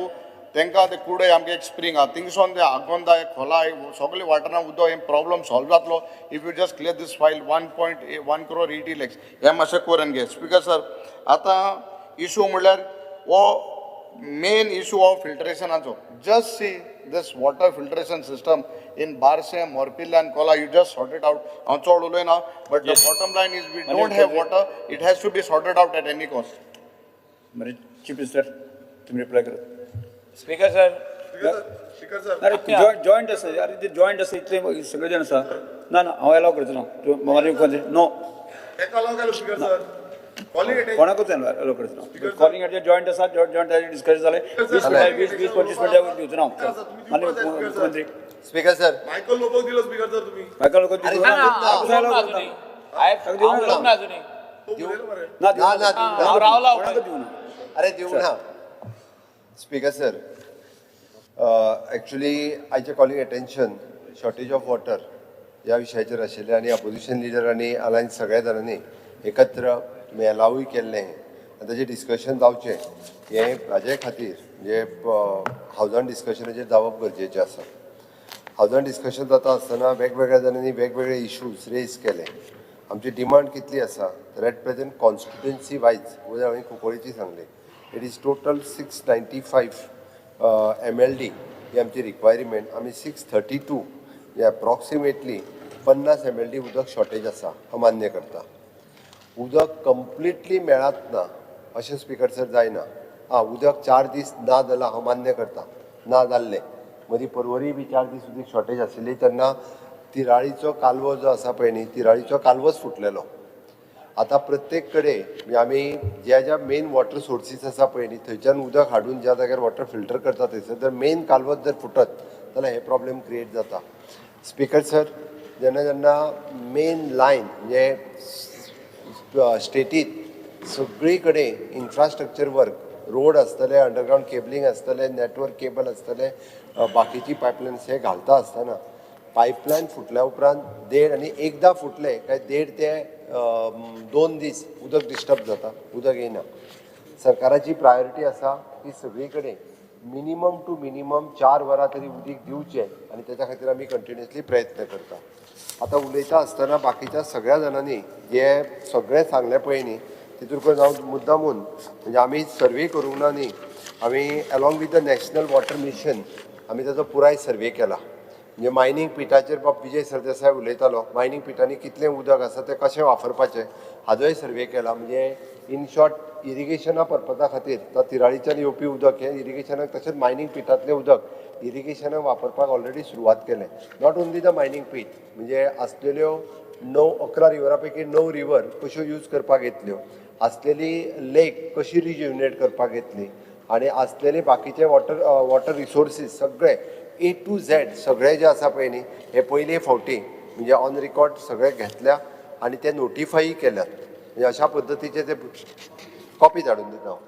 तांकां ते कुडय आमगे एक स्प्रिंग आहा, थिंगसोन ते आगोंदा खोला सगळे वाठारांत उदक हे प्रॉब्लम सॉल्व जातलो if you just clear this file. 1 crore 80 lakhs हे मातशें करून घे. स्पीकर सर, आतां इशू म्हणल्यार हो मेन इशू ऑफ फिल्ट्रेशनाचो. Just see this water filtration system in Barshe, Morpilla and Kola, you just sort it out. I'm not now, but the bottom line is we don't have water. It has to be sorted out at any cost. Chief Minister, तुम्ही reply करा. स्पीकर सर स्पीकर सर, अरे जॉईंट आसा, अरे ते जॉईंट आसा इतले सगळे जाण आसा. ना हांव अलाव करचो ना. म्हाका नो एका लाव केलो स्पीकर सर. कोणाकूच अलाव करचो ना. कॉलिंग एट जॉईंट आसा, जॉईंट डिस्कशन जालें 20-25 मिनटां दिवचो ना माननीय मुख्यमंत्री. स्पीकर सर, मायकल लोक दिलो स्पीकर सर तुम्ही. बायका लोक दिवचो ना. अरे दिवू ना. स्पीकर सर, एक्चुअली आयचे calling attention shortage of water ह्या विशयाचेर आशिल्लें, आनी अपोजिशन लिडर आनी अलायन्स सगळ्या जाणांनी एकत्र मेलावूय केल्लें आनी ताचें डिस्कशन जावचें हें हाजे खातीर म्हणजे हावजान डिस्कशनाचेर जावप गरजेचें आसा. हावजान डिस्कशन जाता आसतना वेगवेगळ्या जाणांनी वेगवेगळे इश्यूज रेज केले. आमची डिमांड कितली आसा तर एट प्रेझेंट कॉन्स्टिट्युएन्सी वायज म्हणजे हांवें कुंकळीची सांगली, इट इज टोटल 695 MLD ही आमची रिक्वायरमेंट. आमी 632 म्हणजे अप्रॉक्सिमेटली 50 MLD उदक शॉर्टेज आसा हांव मान्य करता. उदक कंप्लिटली मेळत ना अशें स्पिकर सर जायना. उदक 4 दीस ना जालां हांव मान्य करता, ना जाल्लें. मदीं परवरी बी 4 दीस उदीक शॉर्टेज आशिल्ली तेन्ना तिराळीचो कालवो जो आसा पळय न्ही, तिराळीचो कालवोच फुटलेलो. आतां प्रत्येक कडेन म्हणजे आमी ज्या मेन वॉटर सोर्सीस आसा पळय न्ही थंयच्यान उदक हाडून ज्या जाग्यार वॉटर फिल्टर करता थंयसर जर मेन कालवोच जर फुटत जाल्यार हे प्रॉब्लेम क्रिएट जाता. स्पिकर सर, जेन्ना जेन्ना मेन लायन म्हणजे स्टेटींत सगळी कडेन इन्फ्रास्ट्रक्चर वर्क, रोड आसतले, अंडरग्रावंड केबलिंग आसतले, नेटवर्क केबल आसतले, बाकीची पायपलायन्स हे घालता आसतना पायपलायन फुटल्या उपरांत देड आनी एकदां फुटले काय 1.5 ते 2 दीस उदक डिस्टर्ब जाता, उदक येना. सरकाराची प्रायोरिटी आसा की सगळी कडेन मिनिमम टू मिनिमम 4 वरां तरी उदीक दिवचें आनी तेच्या खातीर आमी कंटिन्युअसली प्रयत्न करता. आतां उलयता आसतना बाकीच्या सगळ्या जाणांनी जे सगळें सांगलें पळय न्ही तितून करून हांव मुद्दामून म्हणजे आमी सर्वे करूंक ना न्ही, आमी along with the national water mission आमी ताजो पुराय सर्वे केला. म्हणजे मायनींग पिठाचेर बाब विजय सरदेसाय उलयतालो, मायनींग पिठांनी कितलें उदक आसा तें कशें वापरपाचें हाजोय सर्वे केला. म्हणजे इन शॉर्ट इरिगेशना पर्पजा खातीर तिराळीच्यान येवपी उदक हें इरिगेशनाक तशेंच मायनींग पिठांतलें उदक इरिगेशनाक वापरपाक ऑलरेडी सुरवात केलें. नॉट ओन्ली द मायनींग पीठ, म्हणजे आसलेल्यो 9-11 रिवरा पैकी 9 रिवर कश्यो यूज करपाक येतल्यो, आसलेली लेक कशी रिज्युनेट करपाक येतली आनी आसलेले बाकीचे वॉटर रिसोर्सीस सगळे A to Z सगळे जे आसा पळय न्ही हे पयले फावटी म्हणजे ऑन रिकॉर्ड सगळे घेतल्या आनी ते नोटिफाय केल्यात. म्हणजे अशा पद्दतीचे ते कॉपी धाडून दिता हांव,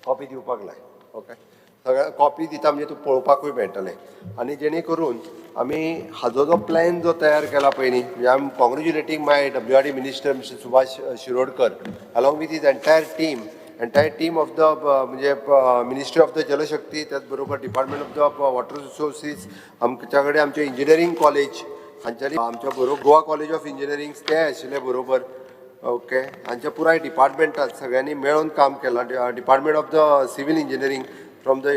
कॉपी दिवपाक लाय. ओके, सगळ्या कॉपी दिता म्हणजे तूं पळोवपाकूय मेळटलें. आनी जेणे करून आमी हाजो जो प्लॅन जो तयार केला पळय न्ही म्हणजे I am congratulating my WRD minister mister Subhash Shirodkar along with his entire team of the म्हणजे मिनिस्ट्री ऑफ द जलशक्ती, त्याच बरोबर department of the water resources, आमच्या कडेन आमचे इंजिनियरींग कॉलेज हांच्यानी आमच्या बरोबर गोवा कॉलेज ऑफ इंजिनियरींग ते आशिल्ले बरोबर. ओके, हांच्या पुराय डिपार्टमेंटात सगळ्यांनी मेळून काम केलां. Department of the civil engineering from the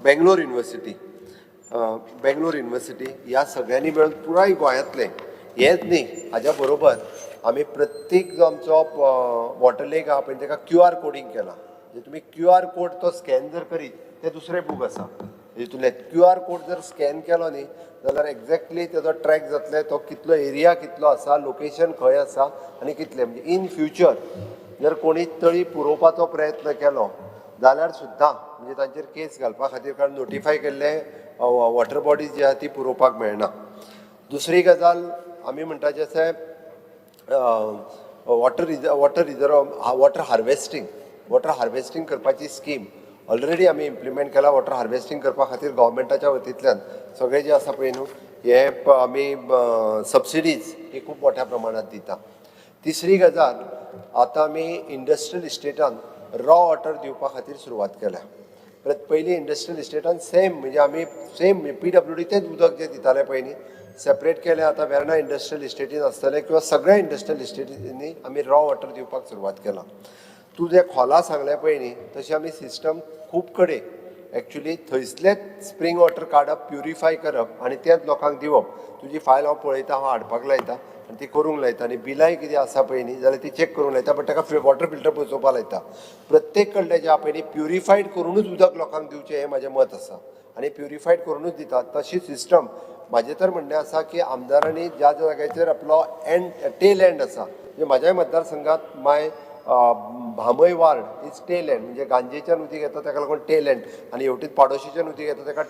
Bangalore university ह्या सगळ्यांनी मेळून पुराय गोंयांतले हेंच न्ही हाज्या बरोबर आमी प्रत्येक जो आमचो वॉटर लेक आहा पळय ताका QR कोडिंग केला. म्हणजे तुमी QR कोड तो स्कॅन जर करीत ते दुसरे बूक आसा हितूंतले QR कोड जर स्कॅन केलो न्ही जाल्यार एक्झॅक्टली तेजो ट्रॅक जातले तो कितलो एरिया कितलो आसा, लोकेशन खंय आसा आनी कितले. म्हणजे इन फ्युचर जर कोणी तळी पुरोवपाचो प्रयत्न केलो जाल्यार सुद्दां म्हणजे तांचेर केस घालपा खातीर कारण नोटिफाय केल्ले वॉटर बॉडीज जी आहा ती पुरोवपाक मेळना. दुसरी गजाल आमी म्हणटाचे आसा वॉटर हार्वेस्टींग करपाची स्कीम ऑलरेडी आमी इम्प्लिमेंट केला. वॉटर हार्वेस्टींग करपा खातीर गव्हर्मेंटाच्या वतींतल्यान सगळे जे आसा पळय न्हू हे आमी सबसिडीज ही खूब मोठ्या प्रमाणात दिता. तिसरी गजाल आतां आमी इंडस्ट्रियल इस्टेटान रॉ वॉटर दिवपा खातीर सुरवात केल्या. पयलीं इंडस्ट्रियल इस्टेटान सेम म्हणजे आमी सेम PWD तेच उदक जे दिताले पळय न्ही सेपरेट केले. आतां वेर्ना इंडस्ट्रियल इस्टेटीन आसतले किंवा सगळ्या इंडस्ट्रियल इस्टेटींनी आमी रॉ वॉटर दिवपाक सुरवात केला. तूं जे खोला सांगलें पळय न्ही तशें आमी सिस्टम खूब कडेन एक्चुली थंयसलेच स्प्रिंग वॉटर काडप, प्युरिफाय करप आनी तेच लोकांक दिवप. तुजी फायल हांव पळयता, हांव हाडपाक लायता आनी ती करूंक लायता आनी बिलाय कितें आसा पळय न्ही जाल्यार ती चॅक करूंक लायता. बट ताका वॉटर फिल्टर बसोवपाक लायता. प्रत्येक कडले जे आहा पळय न्ही प्युरिफायड करूनच उदक लोकांक दिवचें हें म्हजें मत आसा आनी प्युरिफायड करूनच दितात. तशी सिस्टम म्हाजें तर म्हणणें आसा की आमदारांनी ज्या जाग्याचेर आपलो टेल एंड आसा म्हणजे म्हाज्याय मतदारसंघात भामय वार्ड इज टेल एंड म्हणजे गांजेच्यान उदीक येता ताका लागून टेल एंड आनी हेवटेन पाडोशीच्यान उदीक येता ताका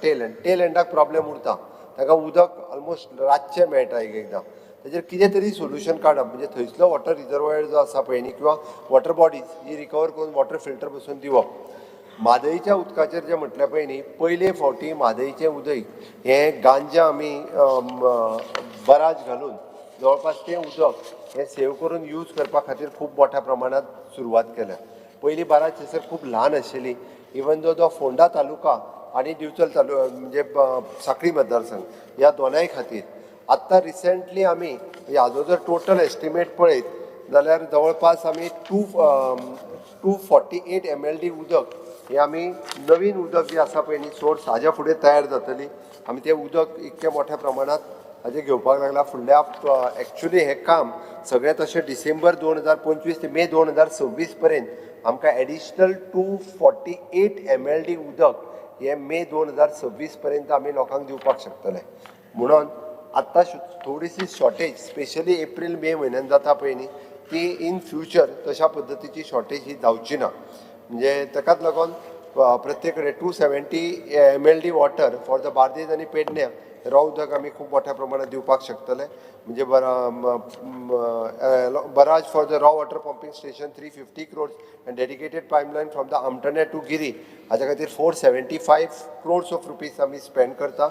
टेल एंडाक प्रॉब्लेम उरता. ताका उदक ऑलमोस्ट रातचें मेळटा एकदां. ताजेर कितें तरी सोल्युशन काडप म्हणजे थंयसलो वॉटर रिजर्वायर जो आसा पळय न्ही किंवा वॉटर बॉडीज ही रिकवर करून वॉटर फिल्टर बसून दिवप. म्हादईच्या उदकाचेर जें म्हटलें पळय न्ही पयले फावटी म्हादईचें उदक हें गांजा आमी बराज घालून जवळपास तें उदक हें सेव करून यूज करपा खातीर खूब मोठ्या प्रमाणात सुरवात केल्या. पयलीं बाराज थंयसर खूब ल्हान आशिल्ली. इवन जो फोंडा तालुका आनी दिवचल म्हणजे सांखळी मतदारसंघ ह्या दोनाय खातीर आत्तां रिसेंटली आमी हाजो जर टोटल एस्टिमेट पळयत जाल्यार जवळपास आमी 248 MLD उदक हे आमी नवीन उदक जे आसा पळय न्ही सोर्स हाज्या फुडें तयार जातली. आमी तें उदक इतक्या मोठ्या प्रमाणात हाजे घेवपाक लागला फुडल्या एक्चुली हे काम सगळें तशें डिसेंबर 2025 ते मे 2026 पर्यंत आमकां एडिशनल 248 MLD उदक हे मे 2026 पर्यंत आमी लोकांक दिवपाक शकतले. म्हणून आत्तां थोडीशी शॉर्टेज स्पेशली एप्रील मे म्हयन्यान जाता पळय न्ही ती इन फ्युचर तशा पद्दतीची शॉर्टेज ही जावची ना. म्हणजे ताकाच लागून प्रत्येक कडेन 270 MLD water for the Bardez आनी पेडण्या रॉ उदक आमी खूब मोठ्या प्रमाणात दिवपाक शकतले. म्हणजे बराज for the raw water pumping station 350 crores and dedicated pipeline from the Amtane to Giri हाच्या खातीर 475 crores of rupees आमी स्पेंड करता.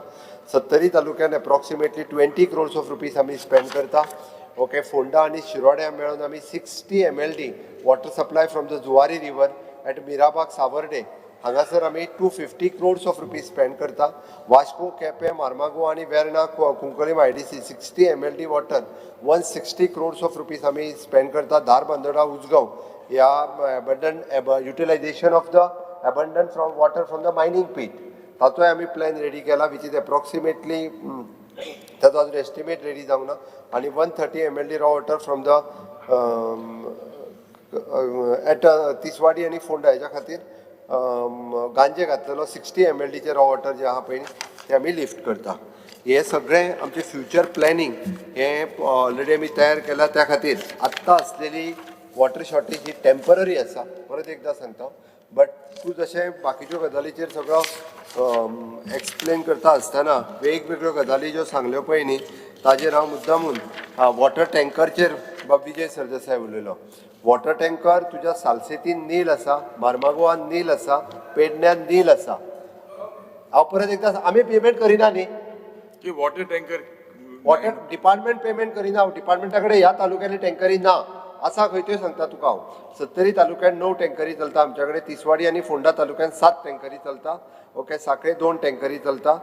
70 तालुक्यान एप्रॉक्सिमेटली 20 crores of rupees आमी स्पेंड करता. ओके, फोंडा आनी शिरोड्या मेळून आमी 60 MLD water supply from the Zuari river at Mirabag Savarde हांगासर आमी 250 crores of rupees स्पेंड करता. वास्को, केपें, मार्मागो आनी Verna Cuncolim IDC 60 MLD water 160 crores of rupees आमी स्पेंड करता. धारबांदोडा उजगांव ह्या abundant utilisation of the abundant from water from the mining pit ताचोय आमी प्लॅन रेडी केला विच इज एप्रॉक्सिमेटली ताचो अजून एस्टिमेट रेडी जावंक ना. आनी 130 MLD raw water from the eight Tiswadi आनी फोंडा हेच्या खातीर गांजे घातलेलो 60 MLDचे रॉ वॉटर जे आहा पळय ते आमी लिफ्ट करता. हे सगळें आमचें फ्युचर प्लॅनिंग हें ऑलरेडी आमी तयार केला. त्या खातीर आत्तां असलेली वॉटर शॉर्टेज ही टेम्पररी आसा परत एकदां सांगता. बट तूं जशें बाकीच्यो गजालीचेर सगळो एक्सप्लेन करता आसतना वेगवेगळ्यो गजाली ज्यो सांगल्यो पळय न्ही ताजेर हांव मुद्दामून वॉटर टँकरचेर विजय सरदेसाय उलयलो. वॉटर टँकर तुज्या सालसेतीन नील आसा, मार्मागोवान नील आसा, पेडण्यान नील आसा. हांव परत एकदां आमी पेमेंट करिना न्ही की water tanker water department payment करिना. डिपार्टमेंटा कडेन ह्या तालुक्यांनी टँकरी ना आसा खंय त्यो सांगता तुका हांव. 70 तालुक्यान 9 टँकरी चलता आमच्या कडेन. तिसवाडी आनी फोंडा तालुक्यान 7 टँकरी चलता. ओके, सांखळे 2 टँकरी चलता.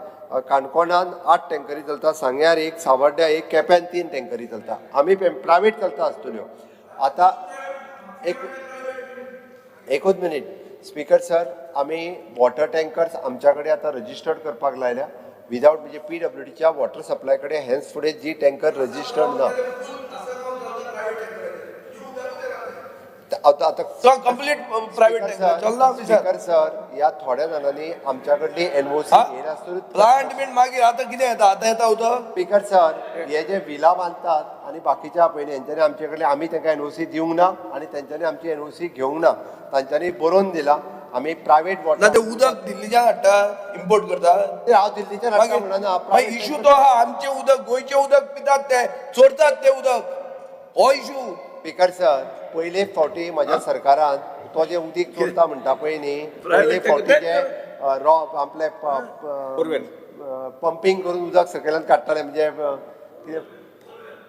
काणकोणान 8 टँकरी चलता. सांग्यार 1, सावर्ड्या 1, केप्यान 3 टँकरी चलता. आमी प्रायवेट चलता आसतल्यो. आतां एकूच मिनीट स्पीकर सर, आमी वॉटर टँकर्स आमच्या कडेन आतां रजिस्टर्ड करपाक लायल्या विदावट म्हणजे PWDच्या वॉटर सप्लाय कडेन हेन्स फुडें जी टँकर रजिस्टर्ड ना. कंप्लीट प्रायव्हेट स्पीकर सर, ह्या थोड्या जाणांनी आमच्या कडली NOC प्लांट बीन मागीर आतां कितें येता आतां येता उदक. स्पीकर सर, हे जे विला बांदतात आनी बाकीच्या पयलीं हेंच्यांनी आमचे कडे आमी तांकां NOC दिवंक ना आनी तेंच्यांनी आमची NOC घेवंक ना. तांच्यांनी बरोवन दिला आमी प्रायवेट ना वॉटर ते उदक दिल्लीच्यान हाडटा इम्पोर्ट करता. हांव दिल्लीच्यान हाडटा म्हणना. मागीर इशू तो आहा आमचें उदक गोंयचें उदक पितात ते चोरतात ते उदक हो इशू. स्पीकर सर, पयले फावटी म्हाज्या सरकारान तो जे उदीक चोरता म्हणटा पळय न्ही पयले फावटी जे रॉ आपले पंपिंग करून उदक सकयल्यान काडटाले म्हणजे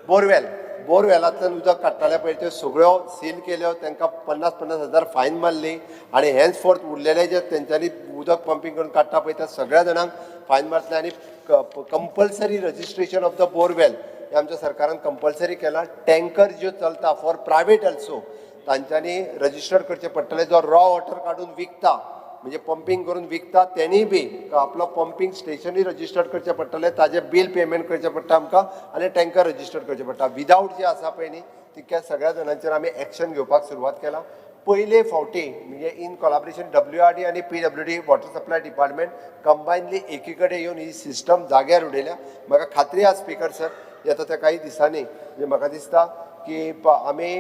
बोरवेलांतल्यान उदक काडटाले पळय त्यो सगळ्यो सील केल्यो. तांकां 50,000 फायन मारली आनी हेन्स फोर्थ उरलेले जे तेंच्यांनी उदक पंपिंग करून काडटा पळय त्या सगळ्या जाणांक फायन मारतले. आनी compulsory registration of the borewell हे आमच्या सरकारान कंपल्सरी केला. टँकर ज्यो चलता फॉर प्रायवेट ऑल्सो तांच्यांनी रजिस्टर करचे पडटले. जो रॉ वॉटर काडून विकता म्हणजे पंपिंग करून विकता त्यांनी बी आपलो पंपिंग स्टेशनूय रजिस्टर्ड करचें पडटलें. ताजें बील पेमेंट करचें पडटा आमकां आनी टँकर रजिस्टर्ड करचें पडटा. विदावट जे आसा पळय न्ही तितक्या सगळ्या जाणांचेर आमी एक्शन घेवपाक सुरवात केला. पयले फावटी म्हणजे इन कोलॅबोरेशन WRD आनी PWD वॉटर सप्लाय डिपार्टमेंट कंबायनली एकी कडेन येवन ही सिस्टम जाग्यार उडयल्या. म्हाका खात्री आसा स्पीकर सर, येता त्या काही दिसांनी म्हणजे म्हाका दिसता की आमी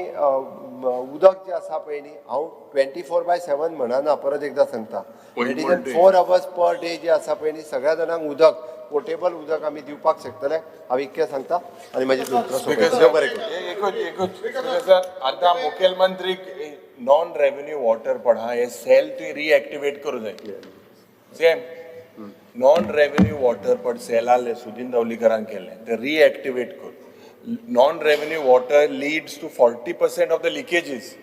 उदक जे आसा पळय न्ही हांव 24/7 म्हणना, परत एकदां सांगता 4 hours पर डे जे आसा पळय न्ही सगळ्या जाणांक उदक पोर्टेबल उदक आमी दिवपाक शकतले. हांव इतकें सांगता आनी म्हाजी बरें सर. आतां मुखेलमंत्रीक नॉन रेव्हेन्यू वॉटर पडा हे सेल तुवें रिएक्टिवेट करूं जाय. सेम नॉन रेव्हेन्यू वॉटर पड सेलाले सुदीन दवलीकरान केलें ते रिएक्टिवेट कर. Non revenue water leads to 40% of the leakages.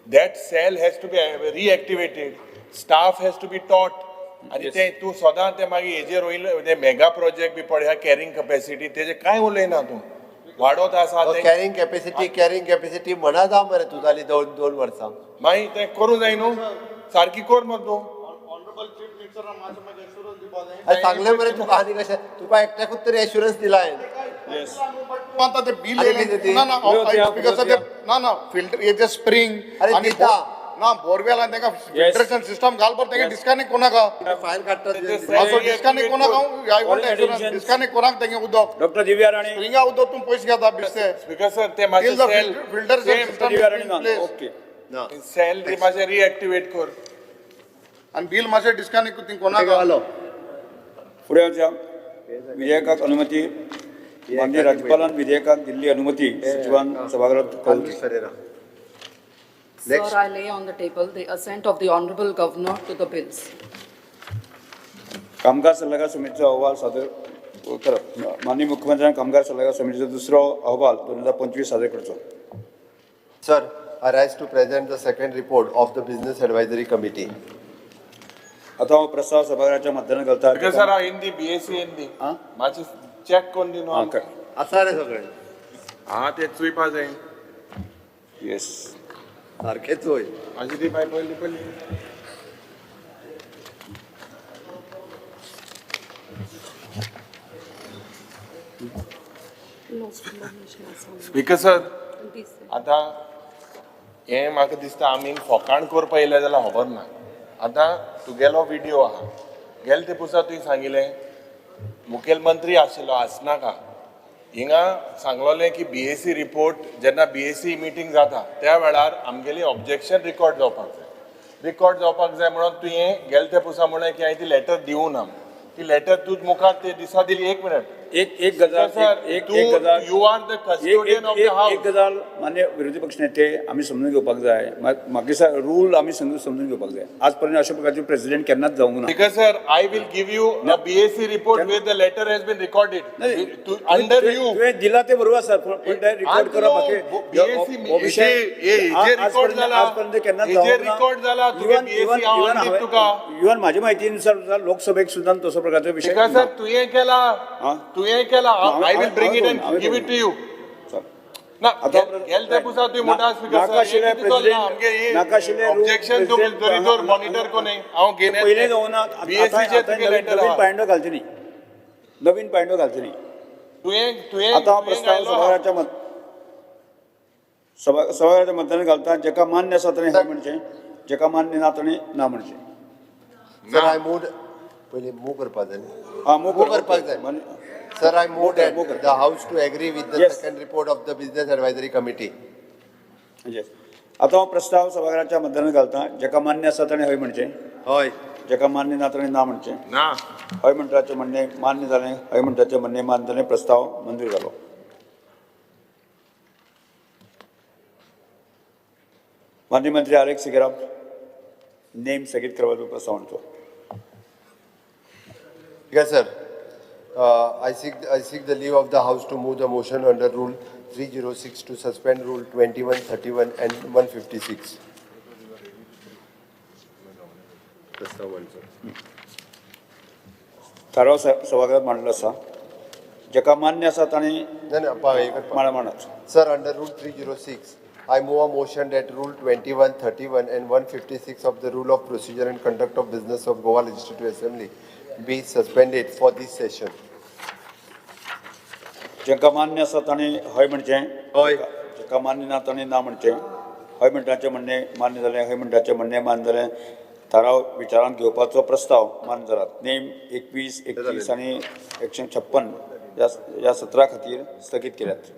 That cell has to be reactivated. Staff has to be taught. आनी ते तूं सदां ते मागीर हेजेर वयले ते मेगा प्रोजेक्ट बी पड ह्या कॅरिंग कॅपेसिटी तेजे कांय उलयना तूं. वाडोवत आसा कॅरिंग कॅपेसिटी म्हणा जावं मरे तूं जाली 2 वर्सां. मागीर तें करूं जाय न्हू. सारकी कर मग तूं. सांगलें मरे तुका आनी कशें तुका एकट्याकूच तरी एश्युरन्स दिला हांवें. तूं आतां ते बिल अरे कितें ती? ना ना पळय त्या, because पळय ते त्या. ना फिल्टर हेजे स्प्रिंग अरे आणि दिता. ना बोरवेल आणि तांकां फिल्ट्रेशन सिस्टम घाल पर तांकां डिस्कनेक्ट कोनाका फायल काडटा असो डिस्कनेक्ट कोनाका आय वॉन्ट एश्योरन्स डिस्कनेक्ट कोनाक तांगे उदक डॉक्टर दिव्या राणी स्प्रिंगा उदक तूं पयस घेता बिस्ते स्पीकर सर ते मातशें till the cell filtration system दिव्या राणी इन ना प्लेस ओके सेल मातशें रिएक्टिवेट कर. आणि बिल मातशें डिस्कनेक्ट ती कोनाका फुडें वचया विधेयकाक अनुमती माननीय राज्यपालान विधेयकाक दिल्ली अनुमती सचिवान सभागृहात कळवली. Sir, I lay on the table the assent of the Honorable Governor to the bills. कामगार सल्लागार समितीचा अहवाल सादर करप. माननीय मुख्यमंत्र्यांनी कामगार सल्लागार समितीचो दुसरो अहवाल 2025 सादर करचो. Sir, I rise to present the second report of the Business Advisory Committee. आता हांव प्रस्ताव सभागृहाच्या मतदानाक घालता. स्पीकर सर हांव हिंदी BSc हिंदी मातशें चॅक कोन्न दी न्हू काय आसा रे सगळें हां ते चुयपा जाय येस सारकेंच होय. म्हाजी ती बाय पयली स्पीकर सर आतां हें म्हाका दिसता आमी फोकाण करपा येयलें जाल्यार खबर ना. आतां तुगेलो व्हिडिओ आहा गेले ते पुसा तुवें सांगिल्लें मुखेलमंत्री आशिल्लो आसनाका हिंगा सांगलोलें की BSc रिपोर्ट जेन्ना BSc मिटींग जाता त्या वेळार आमगेली ऑब्जेक्शन रिकॉर्ड जावपाक जाय म्हणून तुवें गेले ते पुसा म्हणलें की हांवें ती लेटर दिवं ना. ती लेटर तूं मुखार ते दिसा दिली. एक मिनट एक गजाल एक गजाल you are the custodian of the house. एक गजाल मान्य विरोधी पक्ष नेते आमी समजून घेवपाक जाय. म्हाका दिसता रूल आमी समजून घेवपाक जाय. आज पर्यंत अशा प्रकारचे प्रेसिडेंट केन्नाच जावंक ना. Because sir, I will give you a BSc report where the letter has been recorded. Under you. तुवें दिला ते बरोबर आसा पण ते रिकॉर्ड करप म्हाका हो विषय रिकॉर्ड जाला आज पर्यंत केन्नाच जावंक ना. रिकॉर्ड जाला तुवें BSc हांवें दित तुका. इवन म्हाज्या म्हायतीनुसार लोकसेक सुद्दां तसो प्रकारचो विषय Because sir, तुवें केला I will bring it and give it to you. ना गेल ते पुसा तुवें मोठा स्पीकर ऑब्जेक्शन तू रिटोर मॉनिटर कोणे हांव घेने पयलें जावं ना. BSc चे तुगे लेटर नवीन पॉयंट घालचे न्ही. नवीन पॉयंट घालचे न्ही. तुवें आता प्रस्ताव सभागृहाच्या मतदानाक घालता. जेका मान्य आसा ताणें हय म्हणचें, जेका मान्य ना ताणें ना म्हणचें. Sir, I moved. पहिले मूव करपाक जाय न्ही. हां मूव करपाक जाय. Sir, I moved that the House to agree with the Yes. second report of the Business Advisory Committee. Yes. आता हांव प्रस्ताव सभागृहाच्या मतदानाक घालता. जेका मान्य आसा ताणें हय म्हणचें, हय. जेका मान्य ना ताणें ना म्हणचें. ना हय म्हणटाचें म्हणणें मान्य जालें, हय म्हणटाचें म्हणणें मान्य जालें. प्रस्ताव मंजूर जालो. माननीय मंत्री आलेख सिगराम नेम स्थगीत करपाचो प्रस्ताव मांडचो. Yes, sir. I seek the leave of the House to move the motion under Rule 306 to suspend Rule 21, 31 and 156. थाराव सभागृहात मांडलो आसा. जेका मान्य आसा ताणें मांडच. Sir, under Rule 306, I move a motion that Rule 21, 31 and 156 of the Rule of Procedure and Conduct of Business of Goa Legislative Assembly be suspended for this session. जेका मान्य आसा ताणें हय म्हणचें, हय. जेका मान्य ना ताणें ना म्हणचें. हय म्हणटाचें म्हणणें मान्य जालें, हय म्हणटाचें म्हणणें मान्य जालें. थाराव विचारांत घेवपाचो प्रस्ताव मान्य जालात. नेम 21, 31 आनी 156 ह्या सत्रा खातीर स्थगीत केल्यात.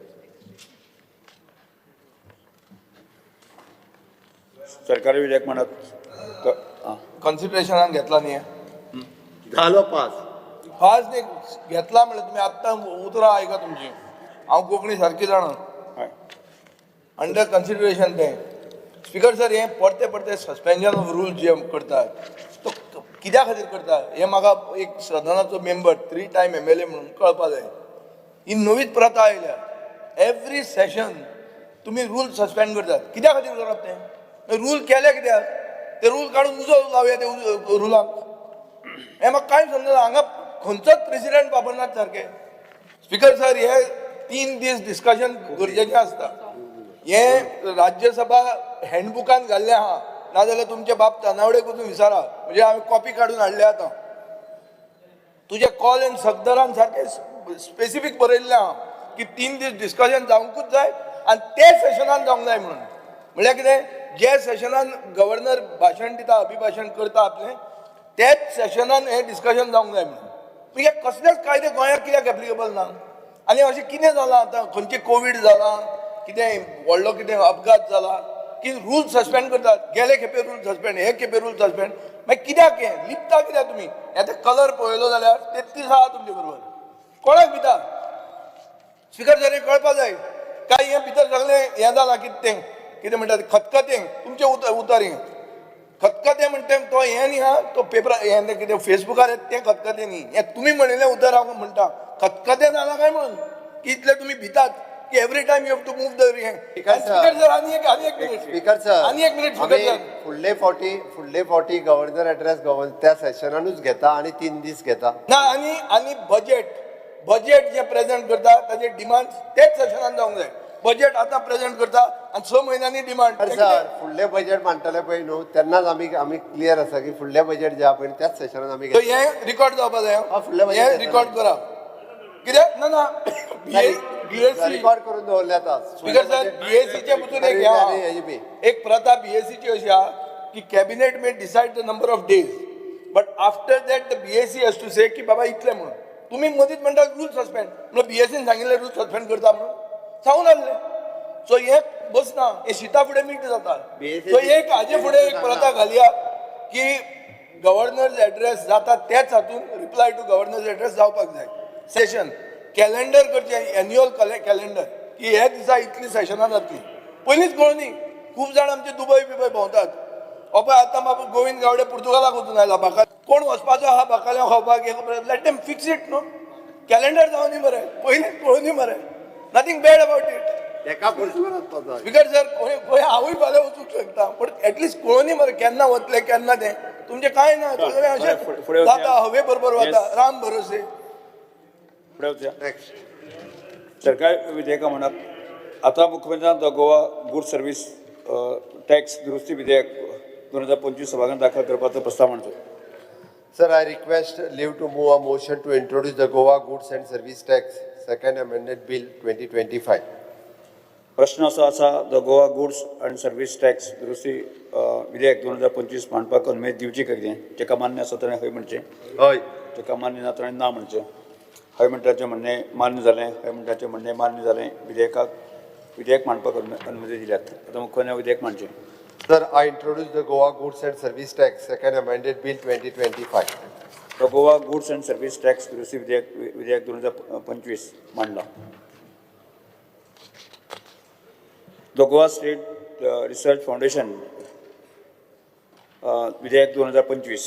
सरकारी विधेयक म्हणत कन्सिडरेशनान घेतला न्ही झालो पास. फास्ट न्ही घेतला म्हणल्यार तुमी आत्तां उतरां आयका तुमची. हांव कोंकणी सारकी जाणा. हय. अंडर कन्सिडरेशन तें स्पीकर सर हें परते सस्पेन्शन ऑफ रूल जे करतात तो कित्या खातीर करता हें म्हाका एक सदनाचो मेंबर 3 टायम MLA म्हणून कळपा जाय. ही नवीच प्रथा आयल्या. एवरी सेशन तुमी रूल सस्पेंड करतात. कित्या खातीर करप तें? रूल केले कित्याक? ते रूल काडून उजो लावया ते रुलाक. हें म्हाका कांय समजना. हांगा खंयचोच प्रेसिडेंट वापरनात सारके. स्पीकर सर हे 3 दीस डिस्कशन गरजेचें आसता. हें राज्यसभा हँडबुकान घाल्लें आहा. नाजाल्यार तुमचे बाब तानावडेक वचून विचारा. म्हणजे हांवें कॉपी काडून हाडल्या आतां. तुजे कॉल एंड सकदरान सारकें स्पेसिफीक बरयल्लें आहा. की 3 दीस डिस्कशन जावंकूच जाय आणि ते सेशनान जावंक जाय म्हणून. म्हळ्यार कितें, जे सेशनान गव्हर्नर भाशण दिता, अभिभाशण करता आपलें, तेच सेशनान हें डिस्कशन जावंक जाय म्हणून. हे कसलेच कायदे गोंयांत कित्याक एप्लिकेबल ना? आनी अशें कितें जालां आतां, खंयचे कोवीड जाला, कितें व्हडलो कितें अपघात जाला, की रूल सस्पेंड करतात, गेले खेपे रूल सस्पेंड, हे खेपे रूल सस्पेंड, मागीर कित्याक हें लिपता कित्याक तुमी? हें कलर पळयलो जाल्यार 33 आहा तुमचे बरोबर, कोणाक भिता? स्पिकर सर हें कळपा जाय काय हें भितर सगळें हें जालां कितें म्हणटा खतखतें तुमचें उतर हें खतखतें म्हणटा तो हें न्ही हा, तो पेपर हें कितें फेसबुकार येता तें खतखतें न्ही, हें तुमी म्हणिल्लें उतर हांव म्हणटा खतखतें जालां काय म्हणून, की इतले तुमी भितात की every time you have to move the हें. स्पिकर सर आनी एक मिनिट स्पीकर सर, आनी एक मिनिट स्पिकर सर, फुडले फावटी गव्हर्नर एड्रेस त्या सेशनानूच घेता आणि 3 दीस घेता. ना आनी बजेट जे प्रेझेंट करता ताजे डिमांड तेच सेशनान जावंक जाय. बजेट आतां प्रेझेंट करता आणि 6 म्हयन्यांनी डिमांड. सर फुडले बजेट मांडटले पळय न्हू तेन्नाच आमी क्लियर आसा की फुडले बजेट जे आहा पळय त्याच सेशनान आमी घेता. हें रिकॉर्ड जावपा जाय, फुडले बजेट हें रिकॉर्ड करा कित्याक ना बीएससी रिकॉर्ड करून दवरले आतां. स्पिकर सर बीएससीचे पसून एक प्रथा बीएससीची अशी आहा की cabinet may decide the number of days but after that the BSC has to say की बाबा इतले म्हणून. तुम्ही मदींच म्हणटा रूल सस्पेंड म्हणून बीएससीन सांगिल्लें रूल सस्पेंड करता म्हणून सांगून आसलें. सो हे बसना, हे शिता फुडें मीठ जाता. सो एक हाजे फुडें एक प्रथा घालया की गव्हर्नर्स एड्रेस जाता तेच हातून रिप्लाय टू गव्हर्नर्स एड्रेस जावपाक जाय. सेशन कॅलेंडर करचें, एन्युअल कॅलेंडर की हे दिसा इतली सेशनां जातली. पयलींच कळुनी खूब जाण आमचे दुबय बिबय भोंवतात. पळय आतां बाबा गोविंद गावडे पुर्तुगालाक वचून आयला, बाका कोण वचपाचो आहा बाकाल्या खावपाक, लेट देम फिक्स इट न्हू. कॅलेंडर जावनी मरे, पयलींच कळुनी मरे, nothing bad about it. Speaker sir खंय हांवूय फाल्यां वचूंक शकता पण एटलिस्ट कळुनी मरे केन्ना वतले केन्ना तें तुमचें कांय ना. अशें जाता हवे बरोबर वता, राम भरोसे. सरकार विधेयका म्हणत आता मुख्यमंत्र्यान the Goa good service tax दुरुस्ती विधेयक 2025 सभागृहात दाखल करपाचो प्रस्ताव मांडचो. Sir, I request leave to move a motion to introduce the Goa Goods and Service Tax Second Amended Bill 2025. प्रश्न असो आसा the Goa goods and service tax दुरुस्ती विधेयक 2025 मांडपाक अनुमती दिवची काय कितें? जेका मान्य आसा ताणें हय म्हणचें, हय. जेका मान्य ना ताणें ना म्हणचें. हय म्हणटाचें म्हणणें मान्य जालें, हय म्हणटाचें म्हणणें मान्य जालें. विधेयक मांडपाक अनुमती दिल्यात. आतां मुख्यमंत्र्यान विधेयक मांडचें. Sir, I introduce the Goa Goods and Service Tax Second Amended Bill 2025. The Goa goods and service tax दुरुस्ती विधेयक 2025 मांडला. The Goa state research foundation विधेयक 2025.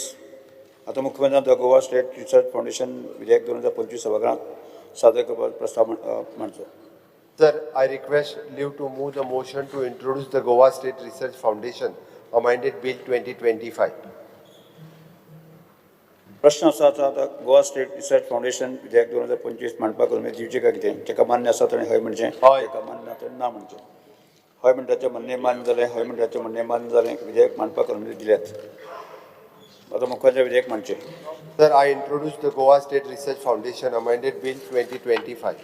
आता मुख्यमंत्र्यान the Goa state research foundation विधेयक 2025 सभागृहात सादर करपाचो प्रस्ताव मांडचो. Sir, I request leave to move the motion to introduce the Goa State Research Foundation Amended Bill 2025. प्रश्न असा आता गोवा स्टेट रिसर्च फाउंडेशन विधेयक 2025 मांडपाक अनुमती दिवची काय कितें? जेका मान्य आसा ताणें हय म्हणचें, जेका मान्य ना ताणें ना म्हणचें. हय म्हणटाचें म्हणणें मान्य जालें, हय म्हणटाचें म्हणणें मान्य जालें. विधेयक मांडपाक अनुमती दिल्यात. आता मुख्यमंत्री विधेयक मांडचें. Sir, I introduce the Goa State Research Foundation Amended Bill 2025.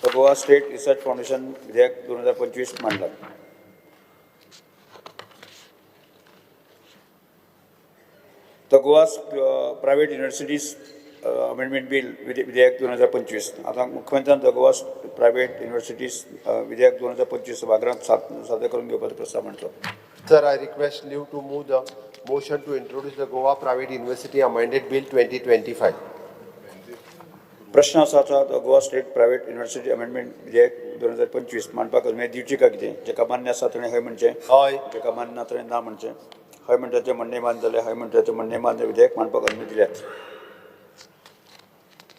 The Goa state research foundation विधेयक 2025 मांडला. The Goa private universities amendment bill विधेयक 2025. आता मुख्यमंत्र्यान द गोवा प्रायव्हेट युनिव्हर्सिटीज विधेयक 2025 सभागृहात सादर करून घेवपाचो प्रस्ताव मांडचो. Sir, I request leave to move the motion to introduce the Goa Private University Amended Bill 2025. प्रश्न असा आता the Goa state private university amendment विधेयक 2025 मांडपाक अनुमती दिवची काय कितें? जेका मान्य आसा ताणें हय म्हणचें, हय. जेका मान्य ना ताणें ना म्हणचें. हय म्हणटाचें म्हणणें मान्य जालें, हय म्हणटाचें म्हणणें मान्य. विधेयक मांडपाक अनुमती दिल्यात.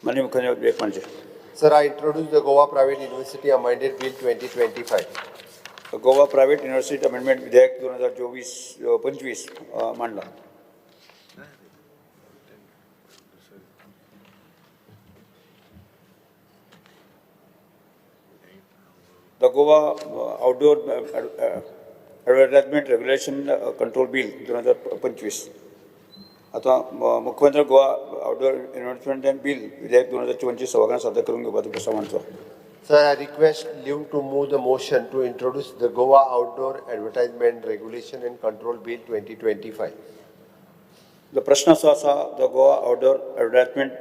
माननीय मुख्यमंत्री विधेयक मांडचें. Sir, I introduce the Goa Private University Amended Bill 2025. Goa private university amendment विधेयक 2025 मांडला. The Goa outdoor advertisement regulation control bill 2025. आता मुख्यमंत्री गोवा आउटडोर इन्व्हेस्टमेंट बिल विधेयक 2024 सभागृहात सादर करून घेवपाचो प्रस्ताव मांडचो. Sir, I request leave to move the motion to introduce the Goa Outdoor Advertisement Regulation and Control Bill 2025. जो प्रश्न असो आसा जो गोवा आउटडोर एडवर्टायजमेंट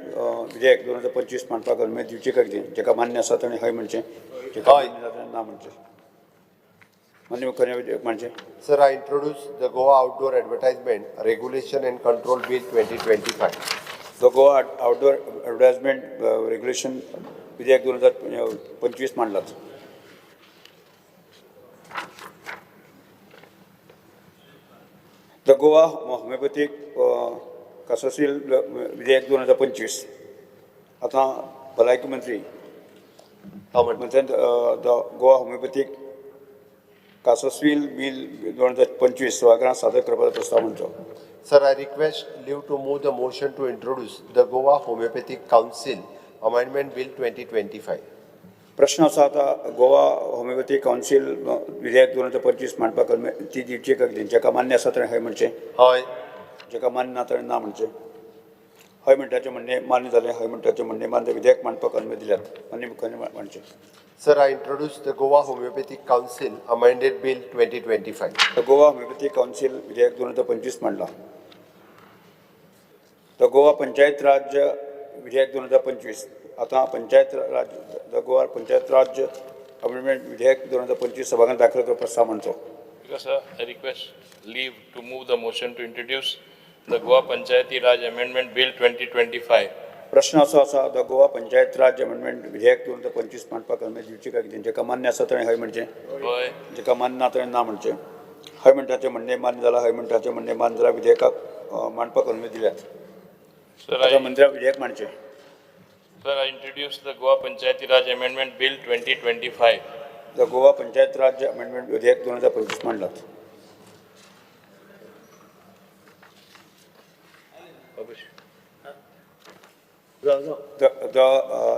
विधेयक 2025 मांडपाक अनुमती दिवची काय कितें जेका मान्य आसा ताणें हय म्हणचें जेका मान्य ना ताणें ना म्हणचें मान्य मुखार विधेयक म्हणचें Sir, I introduce the Goa Outdoor Advertisement Regulation and Control Bill 2025. जो गोवा आउटडोर एडवर्टायजमेंट रेग्युलेशन विधेयक 2025 मांडलात द गोवा होमिओपॅथीक कासोसील विधेयक 2025 आतां भलायकी मंत्री मंत्र्यान द गोवा होमिओपॅथीक कासोसील बिल 2025 सभागृहांत सादर करपाचो प्रस्ताव म्हणचो Sir, I request leave to move the motion to introduce the Goa Homeopathic Council Amendment Bill 2025. प्रश्न असा आता गोवा होमिओपॅथीक कावन्सील विधेयक 2025 मांडपाक ती दिवची काय कितें जेका मान्य आसा ताणें हय म्हणचें Hoy. जेका मान्य ना ताणें ना म्हणचें हय म्हणटाचें म्हणणें मान्य जालें हय म्हणटाचें म्हणणें मान्य विधेयक मांडपाक अनुमती दिल्यात मान्य मुखार म्हणचें Sir, I introduce the Goa Homeopathic Council Amended Bill 2025. The Goa homeopathic council विधेयक 2025 मांडला द गोवा पंचायत राज विधेयक 2025 आतां पंचायत राज द गोवा पंचायत राज अमेंडमेंट विधेयक 2025 सभागृहांत दाखल करपाचो प्रस्ताव म्हणचो Because I request leave to move the motion to introduce the Goa Panchayati Raj Amendment Bill 2025. प्रश्न असो आसा द गोवा पंचायत राज अमेंडमेंट विधेयक 2025 मांडपाक अनुमती दिवची काय कितें जेका मान्य आसा ताणें हय म्हणचें Hoy. जेका मान्य ना ताणें ना म्हणचें हय म्हणटाचें म्हणणें मान्य जालां हय म्हणटाचें म्हणणें मान्य जालां विधेयकाक मांडपाक अनुमती दिल्यात Sir, आतां मंत्र्या विधेयक मांडचें Sir, I introduce the Goa Panchayati Raj Amendment Bill 2025. The Goa panchayat Raj amendment विधेयक 2025 मांडलात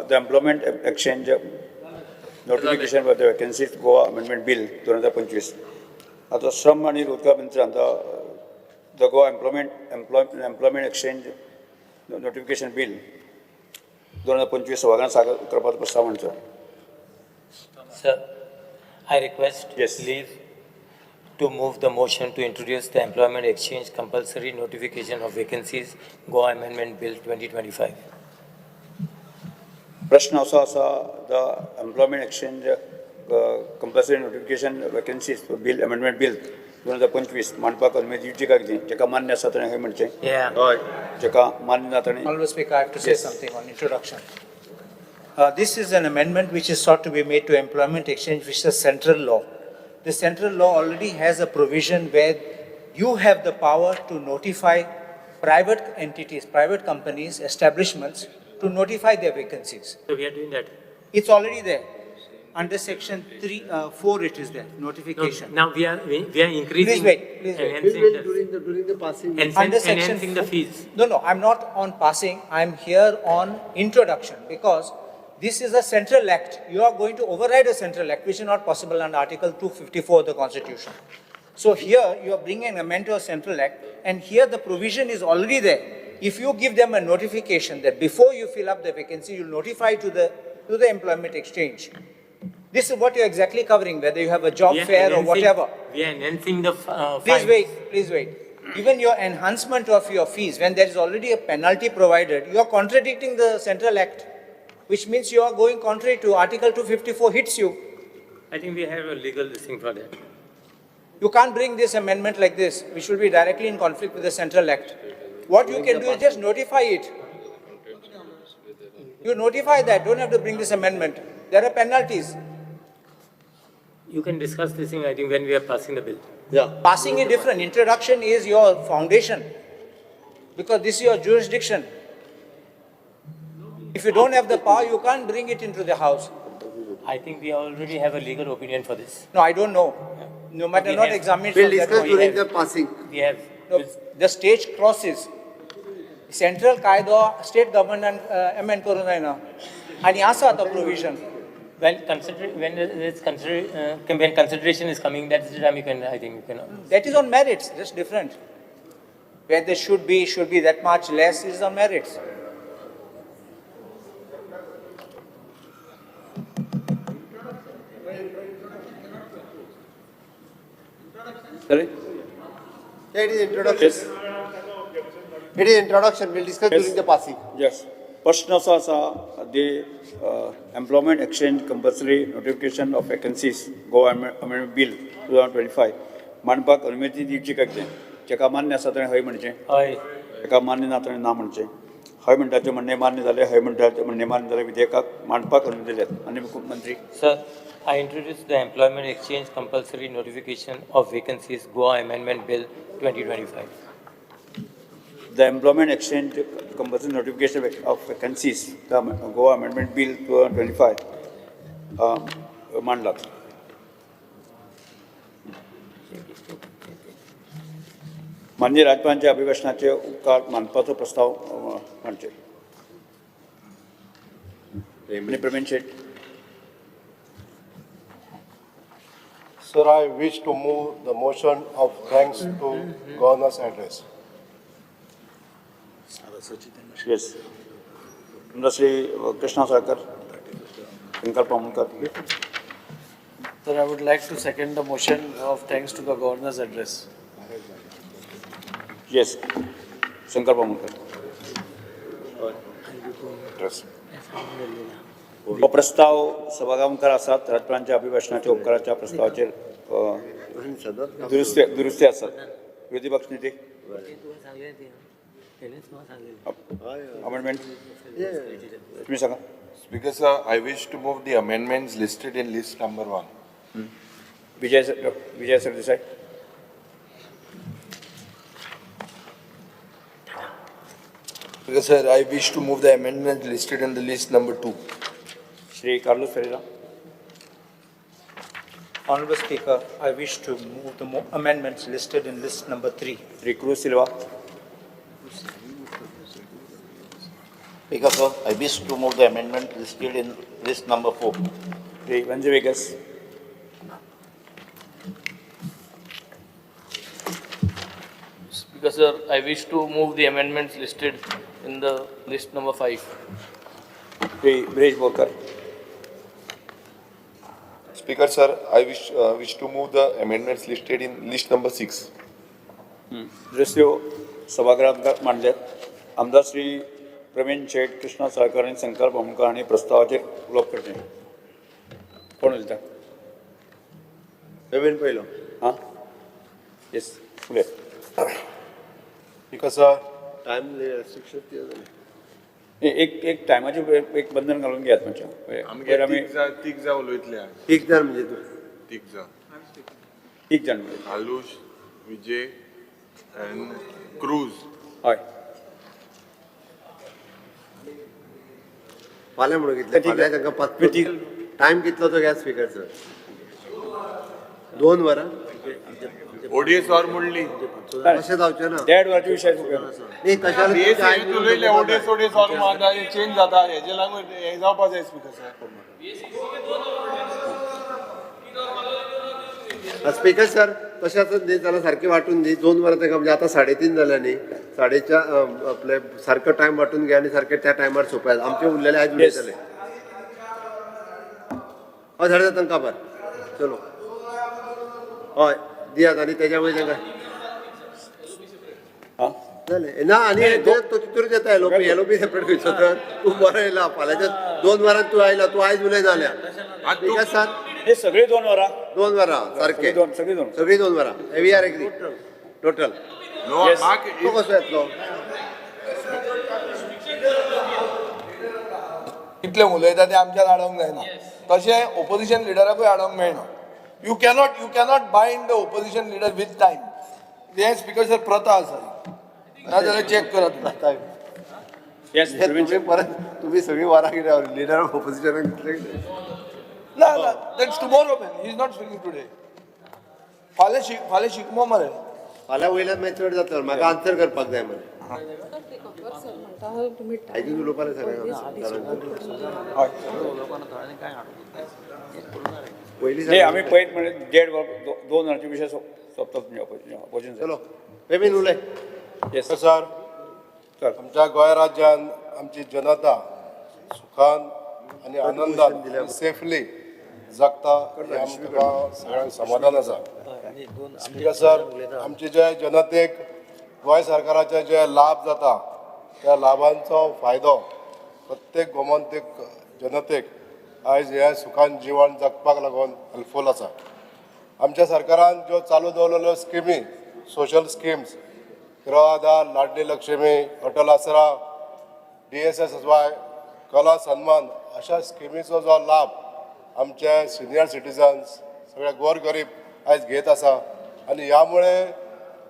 the employment exchange notification for the vacancies Goa Amendment Bill 2025 आता श्रम आणि रोजगार मंत्र्यान the Goa employment exchange notification bill 2025 सभागृहांत सादर करपाचो प्रस्ताव म्हणचो Sir, I request Yes. leave to move the motion to introduce the Employment Exchange Compulsory Notification of Vacancies Goa Amendment Bill 2025. प्रश्न असो आसा the employment exchange compulsory notification vacancies bill amendment bill 2025 मांडपाक अनुमती दिवची काय कितें जेका मान्य आसा ताणें हय म्हणचें Yeah. हय जेका मान्य ना ताणें Honourable Speaker, I have to say something on introduction. This is an amendment which is sought to be made to employment exchange, which is a central law. The central law already has a provision where you have the power to notify private entities, private companies, establishments to notify their vacancies. So we are doing that. It's already there. Under section 4 it is there, notification. Now we are increasing. Please wait, please wait. Enhancing during the passing. Under section enhancing the fees. No, I'm not on passing, I'm here on introduction because this is a central act. You are going to override a central act, which is not possible under Article 254 of the Constitution. So here you are bringing an amendment to a central act, and here the provision is already there. If you give them a notification that before you fill up the vacancy, you notify to the employment exchange. This is what you're exactly covering, whether you have a job fair or whatever. We are enhancing the Please wait. Even your enhancement of your fees, when there is already a penalty provided, you are contradicting the central act, which means you are going contrary to Article 254 hits you. I think we have a legal thing for that. You can't bring this amendment like this, which will be directly in conflict with the central act. What you can do is just notify it. You notify that, don't have to bring this amendment. There are penalties. You can discuss this thing, I think, when we are passing the bill. Passing is different. Introduction is your foundation, because this is your jurisdiction. If you don't have the power, you can't bring it into the house. I think we already have a legal opinion for this. No, I don't know. No matter We not have- examined We'll from that discuss point. during the passing. We have. No, the stage crosses. Central कायदो state government amend करून जायना. आणि आसा आता provision. When consideration is coming, that's the time I think you can. That is on merits, just different. Where there should be that much less is on merits. Sorry? It is introduction. Yes. It is introduction. We'll discuss Yes. during the passing. Yes. प्रश्न असो आसा the employment exchange compulsory notification of vacancies Goa amendment bill 2025 मांडपाक अनुमती दिवची काय कितें जेका मान्य आसा ताणें हय म्हणचें हय. जेका मान्य ना ताणें ना म्हणचें हय म्हणटाचें म्हणणें मान्य जालें हय म्हणटाचें म्हणणें मान्य जालें विधेयकाक मांडपाक अनुमती दिल्यात आनी मुख्यमंत्री Sir, I introduce the Employment Exchange Compulsory Notification of Vacancies Goa Amendment Bill 2025. The employment exchange compulsory notification of vacancies, the Goa Amendment Bill 2025, मांडलात. माननीय राज्यपालांच्या अभिभाषणाचे उपकार मानपाचो प्रस्ताव मांडचे. प्रवीण शेट. Sir, I wish to move the motion of thanks to Governor's address. Yes. Shri Krishna Sarkar, Shankar Pamunkar. Sir, I would like to second the motion of thanks to the governor's address. Yes. Shankar Pamunkar. हो प्रस्ताव सभागृहांकार आसात राज्यपालांच्या अभिभाषणाच्या उपकाराच्या प्रस्तावाचेर दुरुस्ती आसात. विरोधी पक्ष नेते अमेंडमेंट तुम्ही सांगा. Speaker sir, I wish to move the amendments listed in list number 1. Vijay Sardesai. Speaker sir, I wish to move the amendment listed in the list number 2. Shri Carlos Ferreira. Honorable Speaker, I wish to move the amendments listed in list number 3. Shri cruise Silva. Speaker, sir, I wish to move the amendment listed in list number 4. Shri Venzy Viegas. Speaker sir, I wish to move the amendments listed in the list number 5. Shri Braz Borkar. Speaker, sir, I wish to move the amendments listed in list number 6. दुरुस्त्यो सभागृहांत मांडल्यात. आमदार श्री प्रवीण शेट, कृष्णा साळकर आणि शंकर पामुणकर हांणी प्रस्तावाचेर उलोवप करचें. कोण उलयता? प्रवीण पयलो. हां yes Phule. Because time restriction एक टायमाचे एक बंधन घालून घेयात म्हणजे आमी तीग जा उलयतले एक जण म्हणजे तू तीग जा एक जाण म्हणजे आलूश विजय and क्रूज. हय फाल्यां म्हणून कितले फाल्यां तांकां पाच टायम कितलो तो गॅस स्पीकर सर 2 वरां ओडीएस और म्हणली अशें जावचें ना. 1.5 वरांचे विशय न्ही तशें उलयले ओडीएस और माता चेंज जाता हेजे लागून हे जावपा जाय स्पीकर सर. स्पीकर सर तशें आसत न्ही जाल्यार सारकें वांटून दी 2 वरां ताका म्हणजे आतां 3:30 जाल्या न्ही 4:30 आपले सारको टायम वांटून घे आनी सारके त्या टायमार सोंपयात. आमचे उरलेले आयज उलयतले. हय धाडटा तांकां बर चलो हय दियात आनी तेज्या वयर तांकां जालें ना आनी तो तितूरच येता एलो बी सेपरेट खंयचो तर तूं बरो येयला फाल्यांच्या 2 वरांत तूं आयला तूं आयज उलय जाल्या. स्पीकर सर हे सगळे 2 वरां 2 वरां सारके सगळी 2 वरां वी आर एग्री टोटल. तो कसो येतलो? कितले उलयता ते आमच्यात हाडूंक जायना. तशें ओपोजिशन लिडराकूय हाडूंक मेळना. You cannot bind the opposition leader with time. हे स्पीकर सर प्रथा आसा नाजाल्यार चॅक करात. तुम्ही सगळी वरां कितें लिडर ऑफ ओपोजिशनाक घेतले? ना that's tomorrow man. He is not speaking today. फाल्यां शिकमो मरे. फाल्यां वयल्यान मागीर चड जातलो म्हाका आन्सर करपाक जाय मरे. आयजूच उलोवपाक पयलीं आमी पळयत म्हणजे 1.5 वरांचे विशय सोंपतात म्हणजे चलो बेबीन उलय. येस सर, आमच्या गोंय राज्यान आमची जनता सुखान आणि आनंदान सेफली जगता हे आमकां सगळ्यांक समाधान आसा. स्पीकर सर, आमचे जे जनतेक गोंय सरकाराचे जे लाभ जाता त्या लाभांचो फायदो प्रत्येक गोमंतक जनतेक आयज हे सुखान जिवन जगपाक लागून हेल्पफूल आसा. आमच्या सरकारान ज्यो चालू दवरलेल्यो स्किमी, सोशल स्किम्स, गृह आधार, लाडली लक्ष्मी, अटल आसरा, DSSY, कला सन्मान अशा स्किमीचो जो लाभ आमचे सिनियर सिटीजन्स, सगळे गोरगरीब आयज घेत आसा आनी ह्यामुळे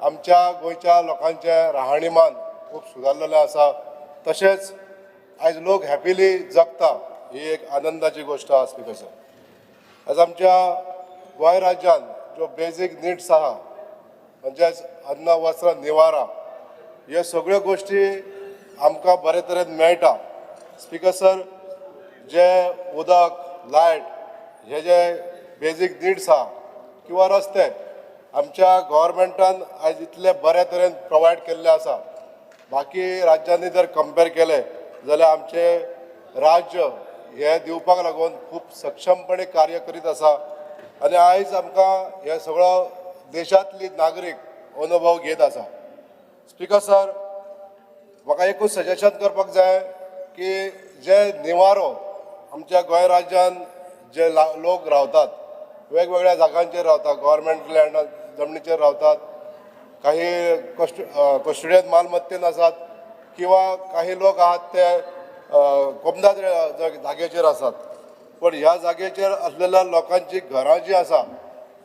आमच्या गोंयच्या लोकांचे राहणीमान खूब सुदारलेलें आसा. तशेंच आयज लोक हॅपिली जगता ही एक आनंदाची गोष्ट आसा. स्पीकर सर, आयज आमच्या गोंय राज्यान ज्यो बेजीक नीड्स आहा म्हणजेच अन्न, वस्त्र, निवारा ह्यो सगळ्यो गोश्टी आमकां बरे तरेन मेळटा. स्पीकर सर, जे उदक, लायट हे जे बेजीक नीड्स आहा किंवा रस्ते आमच्या गव्हर्मेंटान आयज इतले बऱ्या तरेन प्रोवायड केल्ले आसा. बाकी राज्यांनी जर कंपेर केले जाल्यार आमचे राज्य हे दिवपाक लागून खूब सक्षमपणे कार्य करीत आसा आनी आयज आमकां हे सगळो देशांतली नागरीक अनुभव घेत आसा. स्पीकर सर, म्हाका एकूच सजेशन करपाक जाय की जे निवारो आमच्या गोंय राज्यान जे लोक रावतात, वेगवेगळ्या जागांचेर रावतात, गव्हर्मेंट लँड जमनीचेर रावतात, काही कस्टोडियन मालमत्तेन आसात किंवा काही लोक आहात ते कोमदाद जागेचेर आसात. पण ह्या जागेचेर असलेल्या लोकांची घरां जी आसा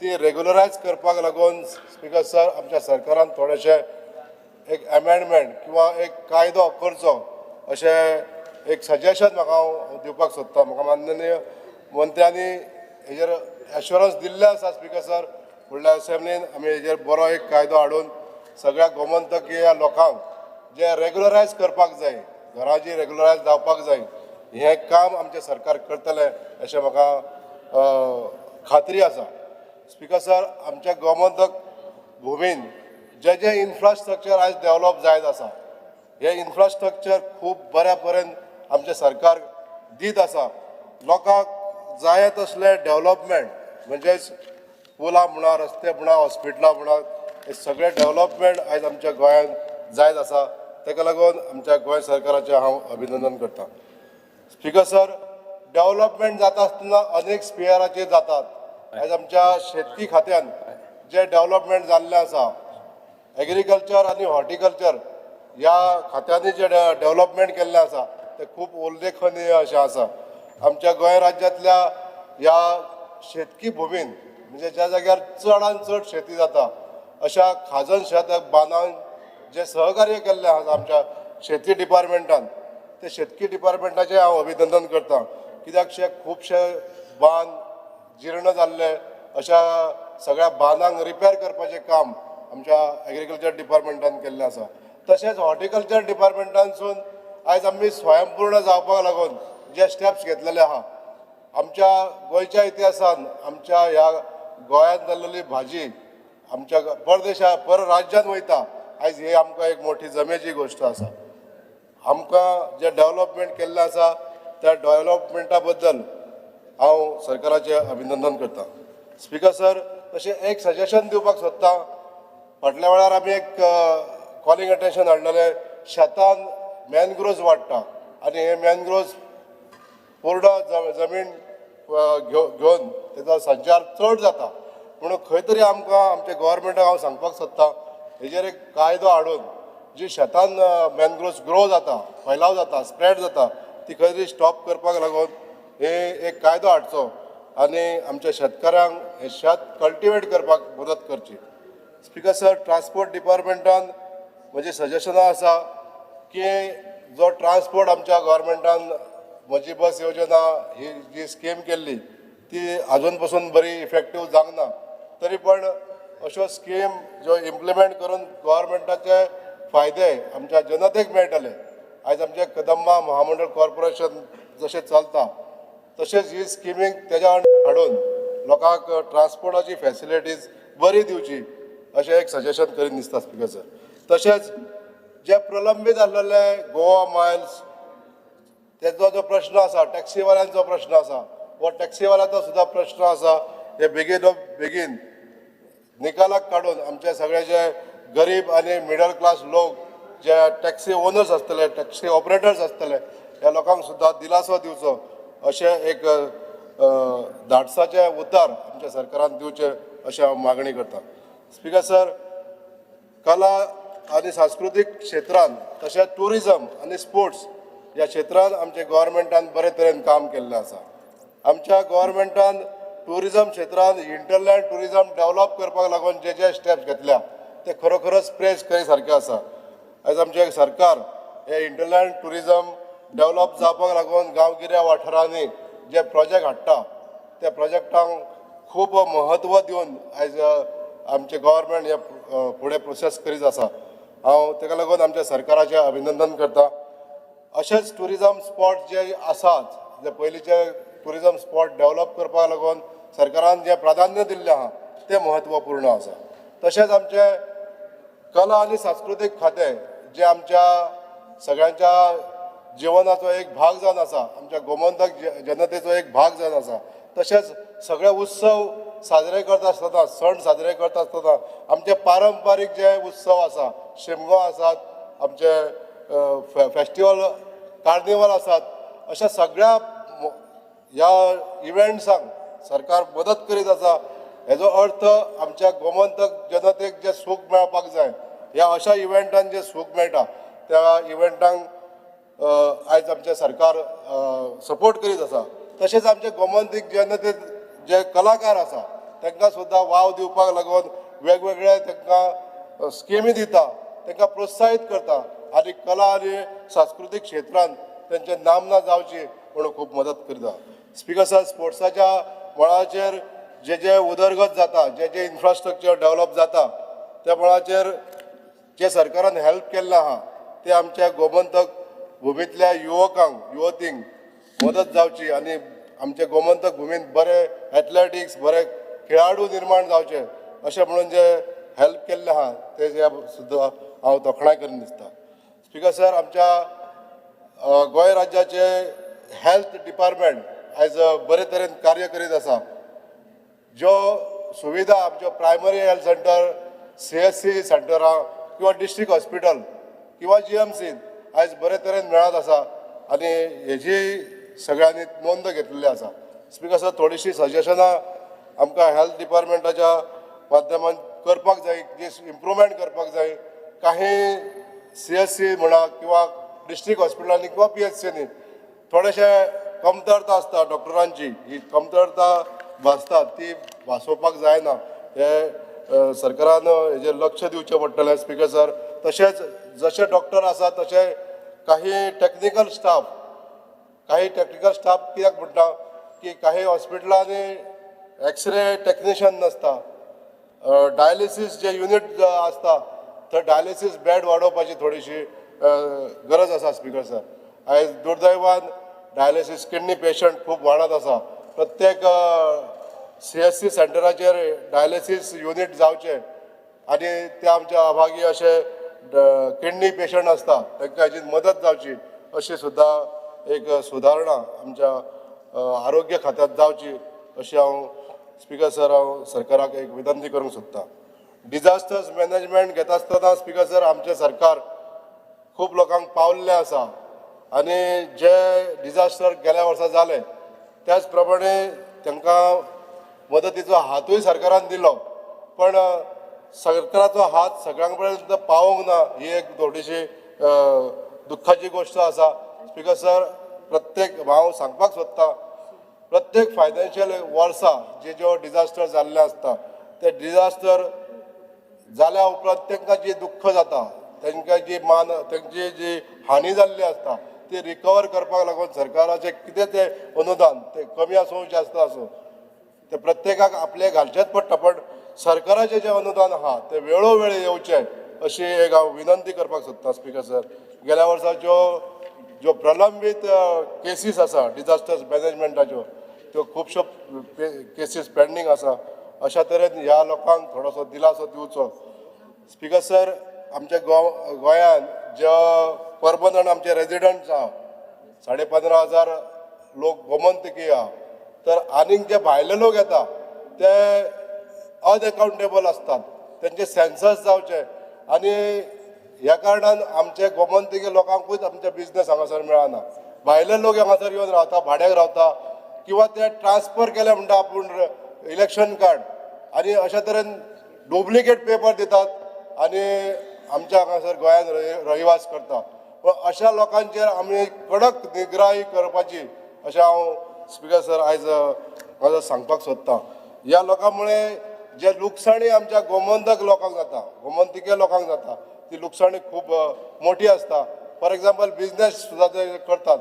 ती रेग्युलरायज करपाक लागून स्पीकर सर आमच्या सरकारान थोडेशे एक अमेंडमेंट किंवा एक कायदो करचो अशें एक सजेशन म्हाका हांव दिवपाक सोदतां. म्हाका माननीय मंत्र्यांनी हेजेर एश्युरन्स दिल्ले आसा. स्पीकर सर, फुडल्या असेंब्लीन आमी हेजेर बरो एक कायदो हाडून सगळ्या गोमंतकीय लोकांक जे रेग्युलरायज करपाक जाय, घरां जी रेग्युलरायज जावपाक जाय, हें काम आमचें सरकार करतलें अशें म्हाका खात्री आसा. स्पीकर सर, आमच्या गोमंतक भुमीन जे जे इन्फ्रास्ट्रक्चर आयज डेवलप जायत आसा हे इन्फ्रास्ट्रक्चर खूब बऱ्या परेन आमचें सरकार दीत आसा. लोकांक जाय तसले डेवलपमेंट म्हणजेच पुलां म्हणा, रस्ते म्हणा, हॉस्पिटलां म्हणा, हे सगळे डेवलपमेंट आयज आमच्या गोंयांत जायत आसा. ताका लागून आमच्या गोंय सरकाराचें हांव अभिनंदन करतां. स्पीकर सर, डेवलपमेंट जाता आसतना अनेक स्पियराचेर जातात. आयज आमच्या शेतकी खात्यान जे डेवलपमेंट जाल्लें आसा, एग्रीकल्चर आनी हॉर्टिकल्चर ह्या खात्यांनी जे डेवलपमेंट केल्लें आसा तें खूब उल्लेखनीय अशें आसा. आमच्या गोंय राज्यांतल्या ह्या शेतकी भुमीन म्हणजे ज्या जाग्यार चडांत चड शेती जाता अशा खाजन शेताक बांदावन जे सहकार्य केल्लें आसा आमच्या शेती डिपार्टमेंटान, ते शेतकी डिपार्टमेंटाचें हांव अभिनंदन करतां. कित्याक खुबशे बांद जीर्ण जाल्ले अशा सगळ्या बांदांक रिपेर करपाचें काम आमच्या एग्रीकल्चर डिपार्टमेंटान केल्लें आसा. तशेंच हॉर्टिकल्चर डिपार्टमेंटानसून आयज आमी स्वयंपूर्ण जावपाक लागून जे स्टेप्स घेतलेले आहा, आमच्या गोंयच्या इतिहासान आमच्या ह्या गोंयांत जाल्लेली भाजी आमच्या पर राज्यांत वयता आयज ही आमकां एक मोठी जमेची गोश्ट आसा. आमकां जे डेवलपमेंट केल्लें आसा त्या डेवलपमेंटा बद्दल हांव सरकाराचें अभिनंदन करतां. स्पीकर सर, तशें एक सजेशन दिवपाक सोदतां. फाटल्या वेळार आमी एक कॉलिंग अटेन्शन हाडलेलें, शेतान मॅनग्रोव्ज वाडटा आनी हे मॅनग्रोव्ज पूर्ण जमीन घेवन तेचो संचार चड जाता. म्हणून खंय तरी आमकां आमच्या गव्हर्मेंटाक हांव सांगपाक सोदतां, हेजेर एक कायदो हाडून जी शेतान मॅनग्रोव्ज ग्रो जाता, फैलाव जाता, स्प्रेड जाता, ती खंय तरी स्टॉप करपाक लागून हे एक कायदो हाडचो आनी आमच्या शेतकाऱ्यांक हे शेत कल्टिवेट करपाक मदत करची. स्पीकर सर, ट्रान्सपोर्ट डिपार्टमेंटान म्हजी सजेशनां आसा की जो ट्रान्सपोर्ट आमच्या गव्हर्मेंटान म्हजी बस योजना ही जी स्कीम केल्ली ती अजून पासून बरी इफेक्टीव जावंक ना. तरी पण अश्यो स्कीम ज्यो इम्प्लिमेंट करून गव्हर्मेंटाचे फायदे आमच्या जनतेक मेळटले. आयज आमचे कदंबा महामंडळ कॉर्पोरेशन जशें चलता तशेंच ही स्किमीक तेज्या हाडून लोकांक ट्रान्सपोर्टाची फॅसिलिटीज बरी दिवची अशें एक सजेशन करीन दिसता. स्पीकर सर, तशेंच जे प्रलंबीत आसलेले गोवा मायल्स तेचो जो प्रश्न आसा, टॅक्सीवाल्यांचो प्रश्न आसा, हो टॅक्सीवाल्यांचो सुद्दां प्रश्न आसा, हे बेगीन निकालाक काडून आमचे सगळे जे गरीब आणि मिडल क्लास लोक जे टॅक्सी ओनर्स आसतले टॅक्सी ऑपरेटर्स आसतले ह्या लोकांक सुद्दां दिलासो दिवचो अशें एक धाडसाचे उतर आमच्या सरकारान दिवचे अशें हांव मागणी करता. स्पीकर सर, कला आनी सांस्कृतीक क्षेत्रांत तशेंच टुरिजम आनी स्पोर्ट्स ह्या क्षेत्रांत आमच्या गोव्हर्मेंटान बरे तरेन काम केल्लें आसा. आमच्या गोव्हर्मेंटान टुरिजम क्षेत्रांत इंटरलँड टुरिजम डेव्हलप करपाक लागून जे स्टेप्स घेतल्या ते खरोखरच प्रेज करी सारकें आसा. आयज आमचें सरकार हे इंटरलँड टुरिजम डेव्हलप जावपाक लागून गांवगिऱ्या वाठारांनी जे प्रोजेक्ट हाडटा त्या प्रोजेक्टांक खूब महत्व दिवन आयज आमचे गोव्हर्मेंट हे फुडें प्रोसेस करीत आसा. हांव ताका लागून आमच्या सरकाराचें अभिनंदन करता. अशेंच टुरिजम स्पॉट जे आसात जे पयलींचे टुरिजम स्पॉट डेव्हलप करपाक लागून सरकारान जें प्राधान्य दिल्लें आहा तें म्हत्वपूर्ण आसा. तशेंच आमचे कला आनी सांस्कृतीक खातें जे आमच्या सगळ्यांच्या जिवनाचो एक भाग जावन आसा, आमच्या गोमंतक जनतेचो एक भाग जावन आसा. तशेंच सगळे उत्सव साजरे करता आसतना सण साजरे करता आसतना आमचे पारंपारीक जे उत्सव आसा, शिमगो आसात, आमचे फेस्टिवल कार्निवल आसात, अशा सगळ्या ह्या इव्हेंट्सांक सरकार मदत करीत आसा. हेजो अर्थ आमच्या गोमंतक जनतेक जे सूख मेळपाक जाय ह्या अशा इव्हेंटांक जे सूख मेळटा त्या इव्हेंटांक आयज आमचें सरकार सपोर्ट करीत आसा. तशेंच आमचे गोमंतक जनतेक जे कलाकार आसा तांकां सुद्दां वाव दिवपाक लागून वेगवेगळे तांकां स्किमी दिता, तांकां प्रोत्साहीत करता आनी कला आनी सांस्कृतीक क्षेत्रांत तांचे नामना जावची म्हणून खूब मदत करता. स्पीकर सर, स्पोर्ट्साच्या मळाचेर जे उदरगत जाता, जे इन्फ्रास्ट्रक्चर डेव्हलप जाता त्या मळाचेर जे सरकारान हेल्प केल्लें आहा ते आमच्या गोमंतक भुमींतल्या युवतींक मदत जावची आनी आमच्या गोमंतक भुमींत बरे एथलेटिक्स बरे खेळाडू निर्माण जावचे अशें म्हणून जे हेल्प केल्लें आहा ते सुद्दां हांव तोखणाय करून दिसता. स्पीकर सर, आमच्या गोंय राज्याचे हेल्थ डिपार्टमेंट आयज बरे तरेन कार्य करीत आसा. ज्यो सुविधा आमच्यो प्रायमरी हेल्थ सेंटर, CSC सेंटरां किंवा डिस्ट्रिक्ट हॉस्पिटल किंवा GMC आयज बरे तरेन मेळत आसा आनी हेजी सगळ्यांनी नोंद घेतलेली आसा. स्पीकर सर, थोडीशीं सजेशनां आमकां हेल्थ डिपार्टमेंटाच्या माध्यमान करपाक जाय, जी इम्प्रुवमेंट करपाक जाय. काही CSC म्हणा किंवा डिस्ट्रिक्ट हॉस्पिटलांनी किंवा PHCनी थोडेशे कमतरता आसता डॉक्टरांची, ही कमतरता भासता ती भासोवपाक जायना. हे सरकारान हेजेर लक्ष दिवचें पडटलें. स्पीकर सर, तशेंच जशे डॉक्टर आसा तशे काही टेक्निकल स्टाफ कित्याक म्हणटा की काही हॉस्पिटलांनी एक्सरे टेक्निशियन नसता, डायलिसीस जे युनिट आसता थंय डायलिसीस बेड वाडोवपाची थोडीशी गरज आसा. स्पीकर सर, आयज दुर्दैवान डायलिसीस किडनी पेशंट खूब वाडत आसा. प्रत्येक CSC सेंटराचेर डायलिसीस युनिट जावचे आनी ते आमच्या अभागी अशे किडनी पेशंट आसता तांकां हेची मदत जावची अशी सुद्दां एक सुदारणा आमच्या आरोग्य खात्यांत जावची अशी हांव स्पीकर सर हांव सरकाराक एक विनंती करूंक सोदतां. डिजास्टर्स मॅनेजमेंट घेता आसतना स्पीकर सर आमचें सरकार खूब लोकांक पावल्लें आसा आनी जे डिजास्टर गेल्या वर्सा जाले त्याच प्रमाणे तांकां मदतीचो हातूय सरकारान दिलो, पण सरकाराचो हात सगळ्यां पर्यंत पावोंक ना ही एक थोडीशी दुख्खाची गोश्ट आसा. स्पीकर सर, हांव सांगपाक सोदतां प्रत्येक फायनान्शियल वर्सा ज्यो डिजास्टर जाल्ले आसता ते डिजास्टर जाल्या उपरांत तांकां जी दुख्ख जाता, तांकां तांची जी हानी जाल्ली आसता ती रिकवर करपाक लागून सरकाराचें कितें तें अनुदान तें कमी आसूं जास्त आसूं ते प्रत्येकाक आपले घालचेच पडटा, पण सरकाराचें जें अनुदान आहा तें वेळोवेळी येवचें अशी एक हांव विनंती करपाक सोदतां. स्पीकर सर, गेल्या वर्साच्यो ज्यो प्रलंबीत केसीस आसा डिजास्टर्स मॅनेजमेंटाच्यो त्यो खुबश्यो केसीस पेंडींग आसा. अशा तरेन ह्या लोकांक थोडोसो दिलासो दिवचो. स्पीकर सर, आमच्या गोंयांत जे परमनंट आमचे रेजिडंट्स आहा 15,500 लोक गोमंतकी आहा, तर आनीक जे भायले लोक येता ते अनअकाउंटेबल असतात त्यांचे सेन्सस जावचे आणि ह्या कारणान आमचे गोमंतकी लोकांकूच आमचे बिझनेस हांगासर मेळना. भायले लोक हांगासर येवन रावता, भाड्याक रावता किंवा ते ट्रान्सफर केले म्हणटा आपूण इलेक्शन कार्ड आणि अशा तरेन डुप्लिकेट पेपर दितात आणि आमच्या हांगासर गोंयांत रहिवास करता. पण अशा लोकांचेर आमी कडक निगराही करपाची अशें हांव स्पिकर सर आयज म्हाका सांगपाक सोदतां. ह्या लोकांमुळे जे लुकसाणी आमच्या गोमंतक लोकांक जाता, गोमंतकी लोकांक जाता, ती लुकसाणी खूब मोठी असता. फॉर एक्झाम्पल बिझनेस सुद्दां ते करतात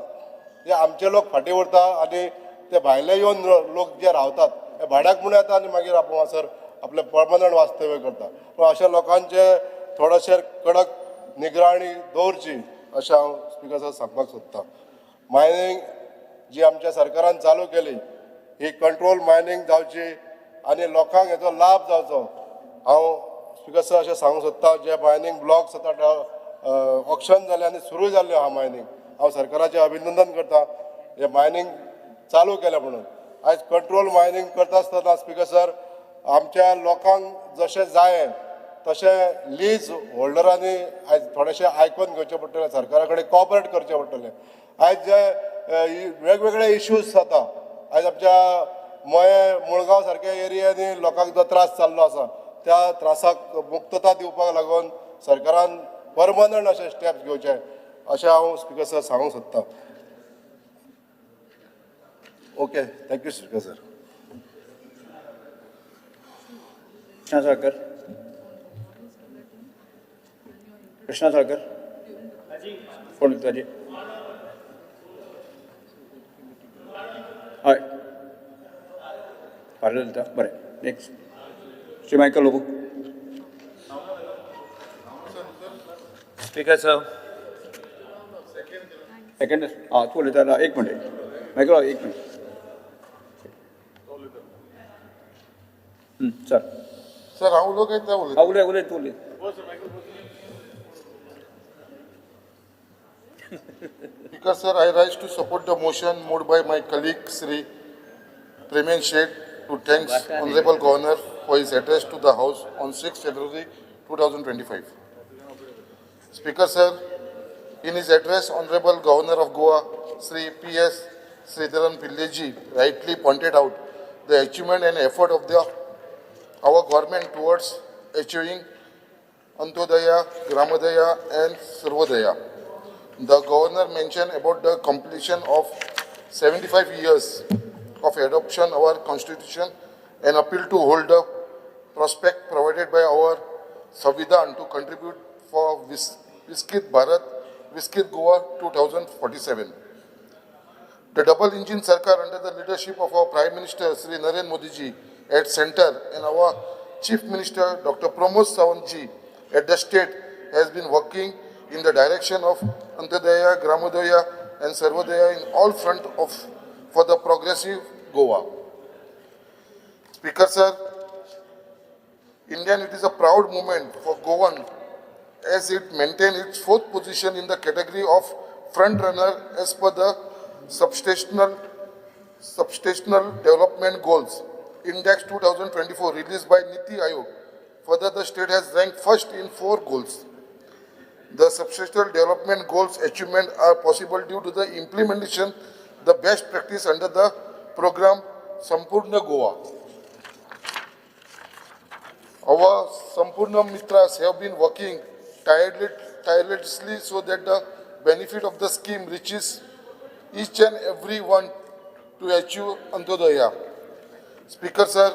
ते आमचे लोक फाटीं उरता आणि ते भायले येवन लोक जे रावतात ते भाड्याक म्हूण येता आनी मागीर आपूण हांगासर आपले परमनंट वास्तव्य करता. पूण अशा लोकांचे थोडेशे कडक निगराणी दवरची अशें हांव स्पिकर सर सांगपाक सोदतां. मायनींग जी आमच्या सरकारान चालू केली ही कंट्रोल मायनींग जावची आनी लोकांक हेचो लाभ जावचो. हांव स्पिकर सर अशें सांगूंक सोदतां जे मायनींग ब्लॉक्स आतां ऑक्शन जाले आनी सुरू जाल्ले आहा मायनींग, हांव सरकाराचें अभिनंदन करतां हे मायनींग चालू केलें म्हणून. आयज कंट्रोल मायनींग करता आसतना स्पिकर सर आमच्या लोकांक जशें जाय तशें लीज होल्डरांनी आयज थोडेशें आयकून घेवचें पडटलें, सरकारा कडेन कॉपरेट करचें पडटलें. आयज जे वेगवेगळे इश्यूज जाता आयज आमच्या मुळगांव सारक्या एरियांनी लोकांक जो त्रास चाललो आसा त्या त्रासाक मुक्तता दिवपाक लागून सरकारान परमनंट अशे स्टेप्स घेवचे अशें हांव स्पिकर सर सांगूंक सोदतां. Okay, thank you speaker sir. Krishna Salkar. Krishna Salkar कोण ताजे हय फाल्यां दिता. बरें, next Shri Michael Lobo. Speaker sir, second हां तूं उलयता. एक मिनट मायकल, एक मिनट. सर सर हांव उलयतां उलय उलय तूं उलय. Speaker sir, I rise to support the motion moved by my colleague Sri Premen Sheth to thank Honorable Governor for his address to the House on 6 February 2025. Speaker sir, in his address, Honorable Governor of Goa, Sri P.S. Sridharan Pilleji, rightly pointed out the achievement and effort of our government towards achieving Antyodaya, Gramadaya and Sarvodaya. The governor mentioned about the completion of 75 years of adoption of our constitution and appeal to hold the prospect provided by our Samvidhan to contribute for Viksit Bharat, Viksit Goa 2047. The double engine Sarkar under the leadership of our Prime Minister Sri Narendra Modi ji at center and our Chief Minister Dr. Pramod Sawant ji at the state has been working in the direction of Antyodaya, Gramadaya and Sarvodaya in all front for the progressive Goa. Speaker sir, Indian, it is a proud moment for Goan as it maintained its fourth position in the category of front runner as per the substational development goals index 2024 released by Niti Aayog. Further, the state has ranked first in 4 goals. The substantial development goals achievement are possible due to the implementation the best practice under the program Sampurna Goa. Our Sampurna Mitras have been working tirelessly so that the benefit of the scheme reaches each and every one to achieve Antyodaya. Speaker sir,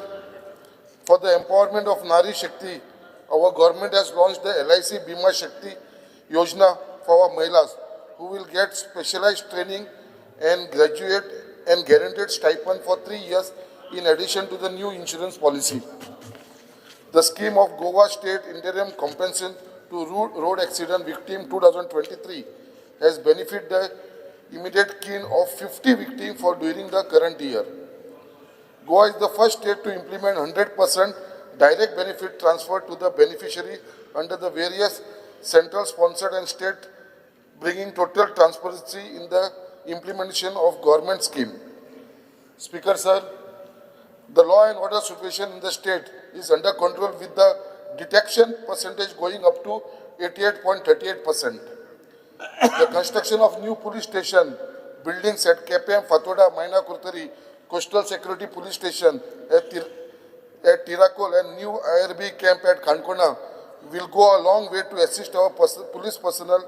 for the empowerment of Nari Shakti, our government has launched the LIC Bima Shakti Yojana for our Mahilas who will get specialized training and graduate and guaranteed stipend for 3 years in addition to the new insurance policy. The scheme of Goa State Interim Compensation to Road Accident Victim 2023 has benefited the immediate kin of 50 victims for during the current year. Goa is the first state to implement 100% direct benefit transfer to the beneficiary under the various central sponsored and state, bringing total transparency in the implementation of government scheme. Speaker sir, the law and order situation in the state is under control with the detection percentage going up to 88.38%. The construction of new police station buildings at KPM, Fatoda, Maina Kurtari, Coastal Security Police Station at Tirakol and new IRB camp at Khankona will go a long way to assist our police personnel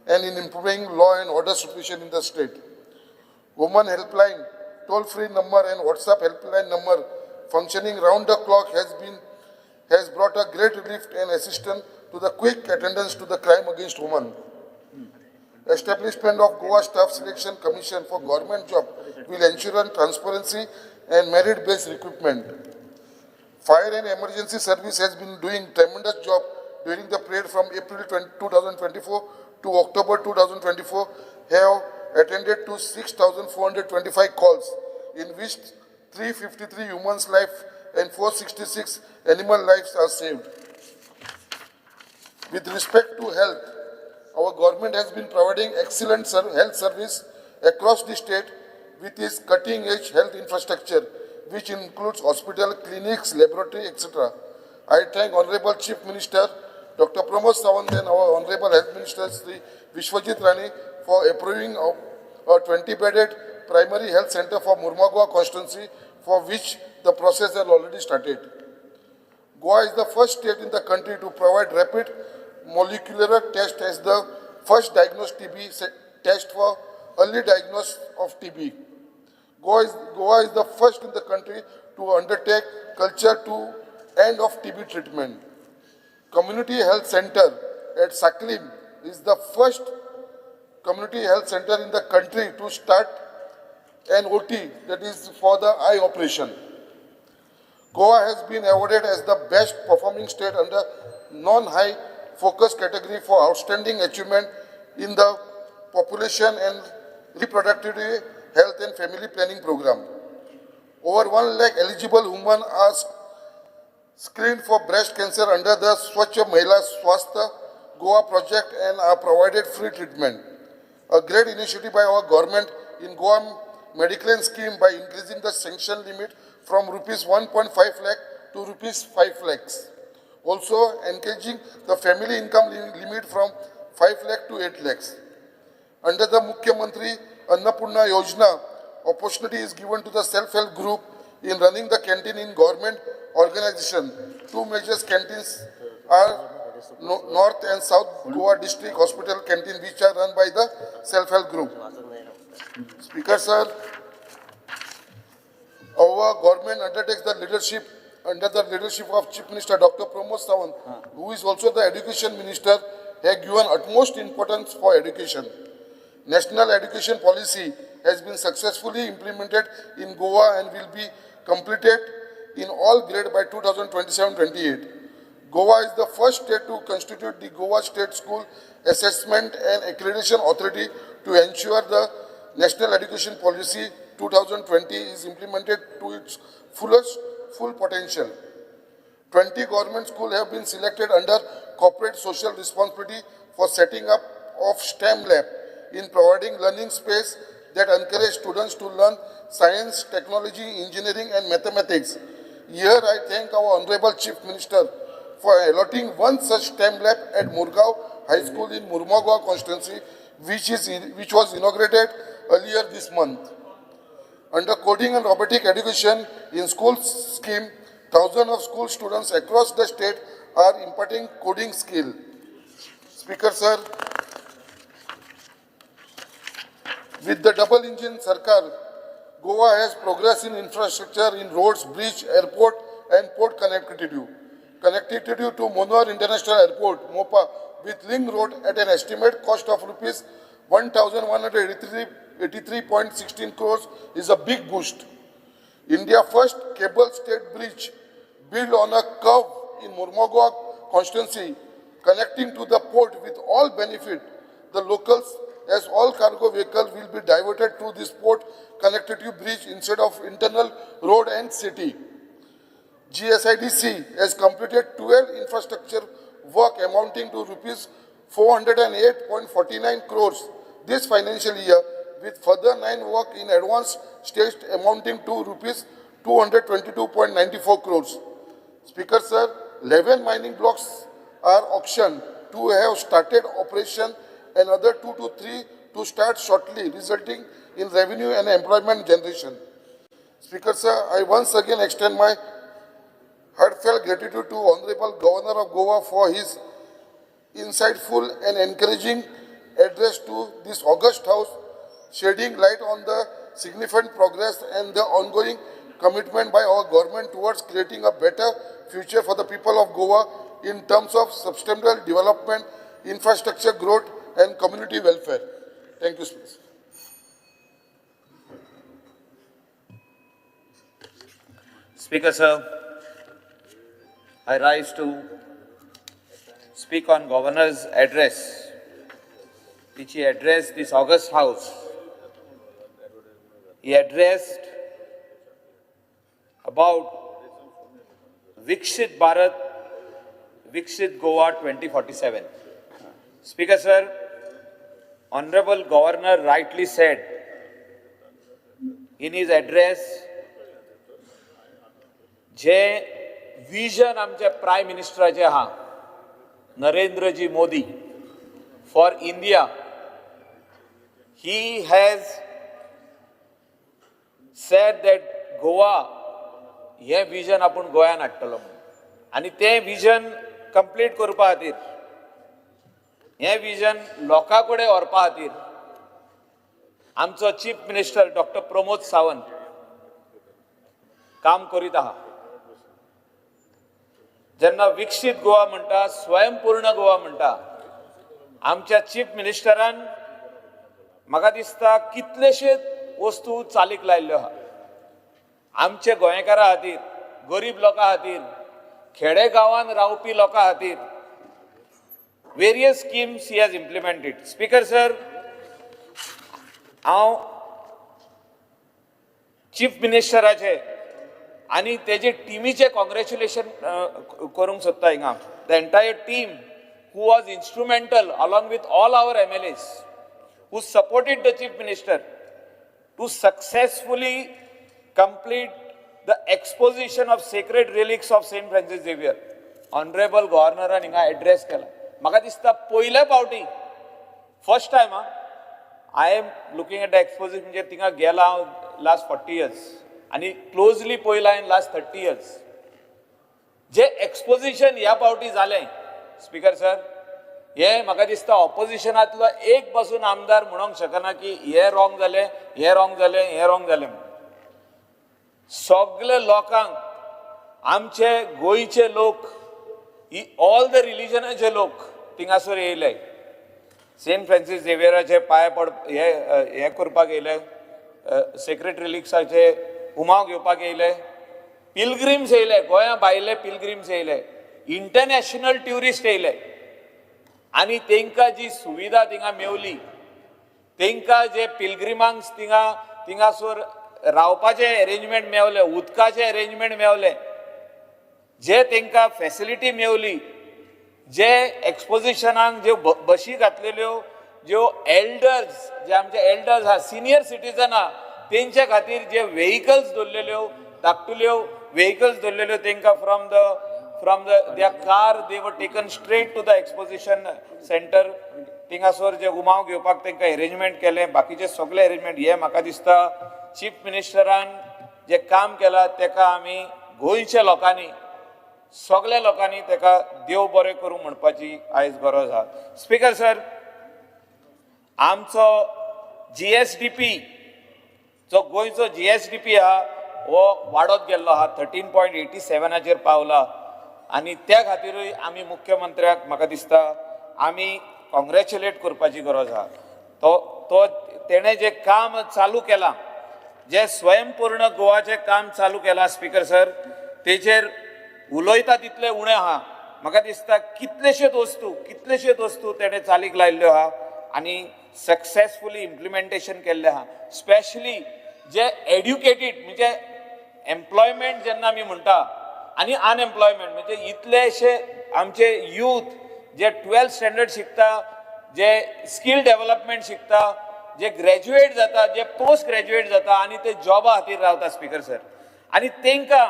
and in improving law and order situation in the state. Women helpline, toll-free number and WhatsApp helpline number functioning round the clock has brought a great relief and assistance to the quick attendance to the crime against women. Establishment of Goa Staff Selection Commission for government job will ensure transparency and merit-based recruitment. Fire and Emergency Service has been doing tremendous job during the period from April 2024 to October 2024, have attended to 6,425 calls, in which 353 humans' life and 466 animal lives are saved. With respect to health, our government has been providing excellent health service across the state with its cutting-edge health infrastructure, which includes hospital, clinics, laboratory, etc. I thank Honorable Chief Minister Dr. Pramod Sawant and our Honorable Health Minister Sri Vishwajit Rani for approving a 20-bedded primary health center for Murmagua constituency, for which the process has already started. Goa is the first state in the country to provide rapid molecular test as the first diagnosed TB test for early diagnosis of TB. Goa is the first in the country to undertake culture to end of TB treatment. Community Health Center at Saklim is the first community health center in the country to start an OT, that is for the eye operation. Goa has been awarded as the best performing state under non-high focus category for outstanding achievement in the population and reproductive health and family planning program. Over 1 lakh eligible women are screened for breast cancer under the Swachh Mahila Swasthya Goa project and are provided free treatment. A great initiative by our government in Goa Mediclaim scheme by increasing the sanction limit from rupees 1.5 lakh to rupees 5 lakhs. Also engaging the family income limit from 5 lakh to 8 lakhs. Under the Mukhyamantri Annapurna Yojana, opportunity is given to the self-help group in running the canteen in government organization. Two major canteens are North and South Goa District Hospital canteen, which are run by the self-help group. Speaker sir, our government undertakes the leadership under the leadership of Chief Minister Dr. Pramod Sawant, who is also the Education Minister, has given utmost importance for education. National education policy has been successfully implemented in Goa and will be completed in all grades by 2027-28. Goa is the first state to constitute the Goa State School Assessment and Accreditation Authority to ensure the National Education Policy 2020 is implemented to its full potential. 20 government schools have been selected under corporate social responsibility for setting up of STEM lab in providing learning space that encourage students to learn science, technology, engineering and mathematics. Here I thank our Honorable Chief Minister for allotting one such STEM lab at Murgaon High School in Murmagua constituency, which was inaugurated earlier this month. Under coding and robotic education in school scheme, thousands of school students across the state are imparting coding skill. Speaker sir, with the double engine Sarkar, Goa has progressed in infrastructure in roads, bridge, airport and port connectivity. Connectivity to Manohar International Airport, MOPA, with link road at an estimated cost of rupees 1,183.16 crores is a big boost. India's first cable stayed bridge built on a curve in Murmagua constituency, connecting to the port with all benefit the locals, as all cargo vehicles will be diverted to this port connectivity bridge instead of internal road and city. GSIDC has completed 12 infrastructure work amounting to rupees 408.49 crores this financial year, with further 9 work in advanced stage amounting to rupees 222.94 crores. Speaker sir, 11 mining blocks are auctioned. 2 have started operation and other 2 to 3 to start shortly, resulting in revenue and employment generation. Speaker sir, I once again extend my heartfelt gratitude to Honorable Governor of Goa for his insightful and encouraging address to this august house, shedding light on the significant progress and the ongoing commitment by our government towards creating a better future for the people of Goa in terms of sustainable development, infrastructure growth, and community welfare. Thank you, Speaker. Speaker, sir, I rise to speak on Governor's address, which he addressed this august house. He addressed about Viksit Bharat, Viksit Goa 2047. Speaker, sir, Honorable Governor rightly said in his address, जे विजन आमचे प्रायम मिनिस्टराचे आहा Narendraji Modi for India, he has said that Goa हे विजन आपण गोंयान हाडटलो आनी ते विजन कंप्लीट करपा खातीर, हे विजन लोकां कडेन व्हरपा खातीर आमचो chief minister doctor Pramod Sawant काम करीत आहा. जेन्ना विकसीत गोवा म्हणटा, स्वयंपूर्ण गोवा म्हणटा, आमच्या चीफ मिनिस्टरान म्हाका दिसता कितलेशेच वस्तू चालीक लायल्ल्यो आहा. आमचे गोंयकारां खातीर, गरीब लोकां खातीर, खेडेगांवांत रावपी लोकां खातीर various schemes he has implemented. Speaker sir, हांव चीफ मिनिस्टराचे आणि तेजे टीमीचे कॉंग्रॅच्युलेशन करूंक सोदता हिंगा. The entire team who was instrumental along with all our MLAs who supported the chief minister to successfully complete the exposition of sacred relics of St. Francis Xavier. Honorable Governor हिंगा एड्रेस केला. म्हाका दिसता पयल्या फावटी first time I am looking at the exposition, म्हणजे थिंगा गेला हांव लास्ट 40 years आणि क्लोजली पयला इन लास्ट 30 years. जे एक्सपोजिशन ह्या फावटी जालें स्पीकर सर, हे म्हाका दिसता ऑपोजिशनांतलो एक पासून आमदार म्हणूंक शकना की हे रॉंग जालें, हे रॉंग जालें, हे रॉंग जालें. सगळे लोकांक, आमचे गोंयचे लोक, ऑल द रिलिजनाचे लोक थिंगासर येयले. सेंट फ्रांसीस झेवियराचे पांय हे करपाक येयले, सेक्रेट रिलिक्साचे उमाव घेवपाक येयले, पिलग्रिम्स येयले, गोंया भायले पिलग्रिम्स येयले, इंटरनॅशनल ट्युरिस्ट येयले आनी तांकां जी सुविधा थिंगा मेवली, तांकां जे पिलग्रिमांक थिंगासर रावपाचे अरेंजमेंट मेवले, उदकाचे अरेंजमेंट मेवले, जे तांकां फॅसिलिटी मेवली, जे एक्सपोजिशनाक ज्यो बशी घातलेल्यो, ज्यो एल्डर्स, जे आमचे एल्डर्स आहा, सिनियर सिटीजन आहा, तेंच्या खातीर जे व्हेकल्स दवरलेल्यो, धाकटुल्यो व्हेकल्स दवरलेल्यो, तांकां from their car they were taken straight to the exposition center. थिंगासर जे उमाव घेवपाक तांकां अरेंजमेंट केलें, बाकीचे सगळे अरेंजमेंट. हे म्हाका दिसता चीफ मिनिस्टरान जे काम केलां तेका आमी गोंयच्या लोकांनी, सगळ्या लोकांनी तेका देव बरें करूं म्हणपाची आयज गरज आहा. स्पीकर सर, आमचो GSDP, जो गोंयचो GSDP आहा, हो वाडत गेल्लो आहा, 13.87 पावला आनी त्या खातीरूय आमी मुख्यमंत्र्याक म्हाका दिसता आमी कॉंग्रॅच्युलेट करपाची गरज आहा. तो तेणें जे काम चालू केलां, जे स्वयंपूर्ण गोवाचें काम चालू केलां स्पीकर सर, तेचेर उलयता तितलें उणें आहा. म्हाका दिसता कितलेशेच वस्तू तेणें चालीक लायल्ल्यो आहा आनी सक्सेसफुली इम्प्लिमेंटेशन केल्लें आहा. स्पेशली जे एड्युकेटेड, म्हणजे एम्प्लॉयमेंट जेन्ना आमी म्हणटा, आनी अनएम्प्लॉयमेंट, म्हणजे इतलेशे आमचे यूथ जे 12th स्टँडर्ड शिकता, जे स्कील डेव्हलपमेंट शिकता, जे ग्रॅज्युएट जाता, जे पोस्ट ग्रॅज्युएट जाता आनी ते जॉबा खातीर रावता स्पीकर सर, आनी तांकां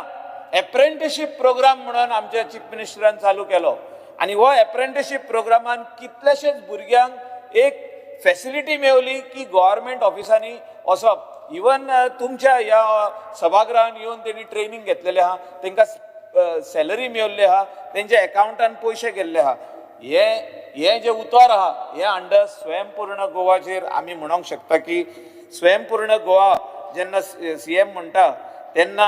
एप्रेंटिसशीप प्रोग्राम म्हणून आमच्या चीफ मिनिस्टरान चालू केलो आनी हो एप्रेंटिसशीप प्रोग्रामान कितलेशेच भुरग्यांक एक फॅसिलिटी मेवली की गव्हर्मेंट ऑफिसांनी वचप. इवन तुमच्या ह्या सभागृहान येवन तेणी ट्रेनिंग घेतलेले आहा, तांकां सॅलरी मेवल्ली आहा, तेंच्या अकाउंटान पयशे गेल्ले आहा. हे जे उतर आहा हे अंडर स्वयंपूर्ण गोवाचेर आमी म्हणूंक शकता की स्वयंपूर्ण गोवा जेन्ना CM म्हणटा तेन्ना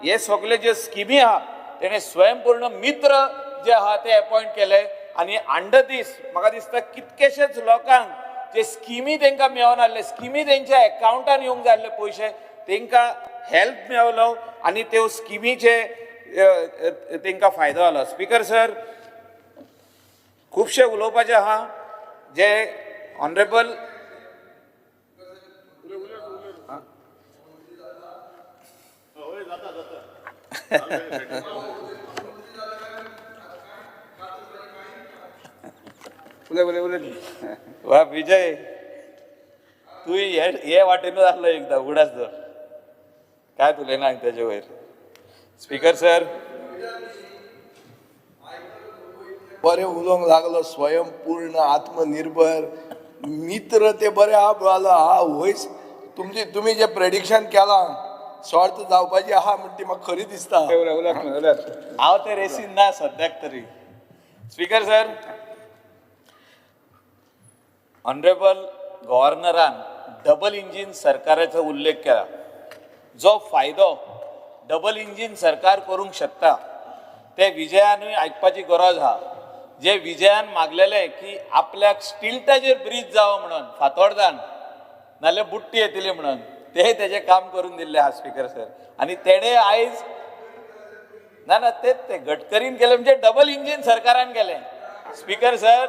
हे सगळे जे स्किमी आहा तेणे स्वयंपूर्ण मित्र जे आहा ते अपॉयंट केले आनी अंडर दीस म्हाका दिसता कितकेशेच लोकांक जे स्किमी तांकां मेळोन आसले, स्किमी तेंच्या अकाउंटान येवंक जाय आसले पयशे, तांकां हेल्प मेळलो आनी त्यो स्किमीचे तांकां फायदो जालो. स्पीकर सर, खुबशे उलोवपाचे आहा जे ऑनरेबल वा विजय, तू हे वाटेनूच आसलो एकदा उगडास धर, काय उलयना तेजे वयर. स्पीकर सर, बरें उलोवंक लागलो स्वयंपूर्ण आत्मनिर्भर मित्र ते बरें आहा बोवालो हा वयस तुमी जे प्रेडिक्शन केलां सॉर्ट जावपाची आहा म्हणटा ती म्हाका खरी दिसता. हांव ते रेसीन ना सद्याक तरी. स्पीकर सर, ऑनरेबल गव्हर्नरान डबल इंजिन सरकाराचो उल्लेख केला. जो फायदो डबल इंजिन सरकार करूंक शकता ते विजयानूय आयकपाची गरज आहा. जे विजयान मागलेले की आपल्याक स्टिल्टाचेर ब्रीज जावं म्हणून फातोर्डान, नाल्यार बुट्टी येतली म्हणून, ते तेजें काम करून दिल्लें आहा. स्पीकर सर, आनी तेणे आयज ना तेच ते गडकरीन केलें म्हणजे डबल इंजिन सरकारान केलें. स्पीकर सर,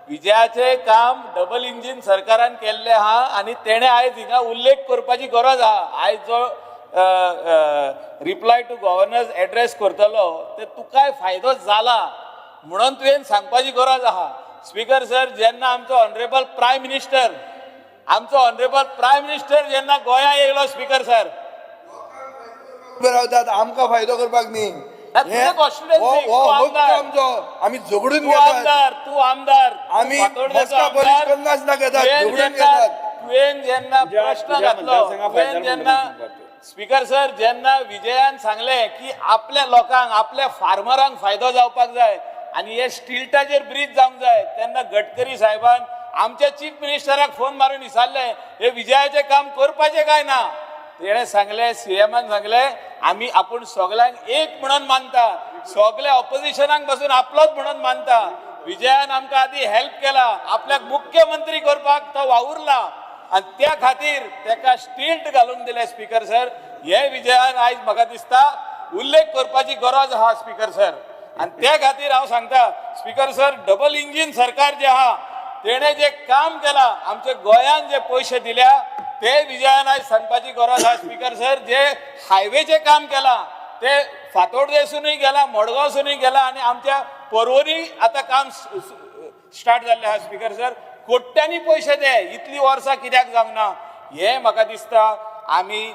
विजयाचें काम डबल इंजिन सरकारान केल्लें आहा आनी तेणे आयज हिंगा उल्लेख करपाची गरज आहा. आयज जो रिप्लाय टू गव्हर्नर्स एड्रेस करतलो ते तुकाय फायदो जाला म्हणून तुवें सांगपाची गरज आहा. स्पीकर सर, जेन्ना आमचो ऑनरेबल प्रायम मिनिस्टर जेन्ना गोंया येयलो स्पीकर सर, रावतात आमकां फायदो करपाक न्ही, आमी झगडून घेतात, तू आमदार, आमी बसका परिश्रम घेतात, झगडून घेतात. तुवें जेन्ना प्रश्न घातलो, तुवें जेन्ना स्पीकर सर जेन्ना विजयान सांगले की आपल्या लोकांक, आपल्या फार्मरांक फायदो जावपाक जाय आनी हे स्टिल्टाचेर ब्रीज जावंक जाय, तेन्ना गडकरी साहेबान आमच्या चीफ मिनिस्टराक फोन मारून विचारले हे विजयाचें काम करपाचें काय ना. तेणे सांगले, CMान सांगले आमी आपूण सगळ्यांक एक म्हणून मानता, सगळे ऑपोजिशनाक बसून आपलोच म्हणून मानता. विजयान आमकां आदी हेल्प केला, आपल्याक मुख्यमंत्री करपाक तो वावुरला आनी त्या खातीर तेका स्टिल्ट घालून दिले. स्पीकर सर, हे विजयान आयज म्हाका दिसता उल्लेख करपाची गरज आहा. स्पीकर सर, आनी त्या खातीर हांव सांगता स्पीकर सर, डबल इंजिन सरकार जे आहा तेणे जे काम केला, आमच्या गोंयान जे पयशे दिल्या ते विजयान आयज सांगपाची गरज आहा. स्पीकर सर, जे हायवेचें काम केला ते फातोर्डेसूनय गेला, मडगांवसूनय गेला आनी आमच्या पर्वरी आतां काम स्टार्ट जाल्लें आहा. स्पीकर सर, कोट्यांनी पयशे ते इतलीं वर्सां कित्याक जावंक ना. हे म्हाका दिसता आमी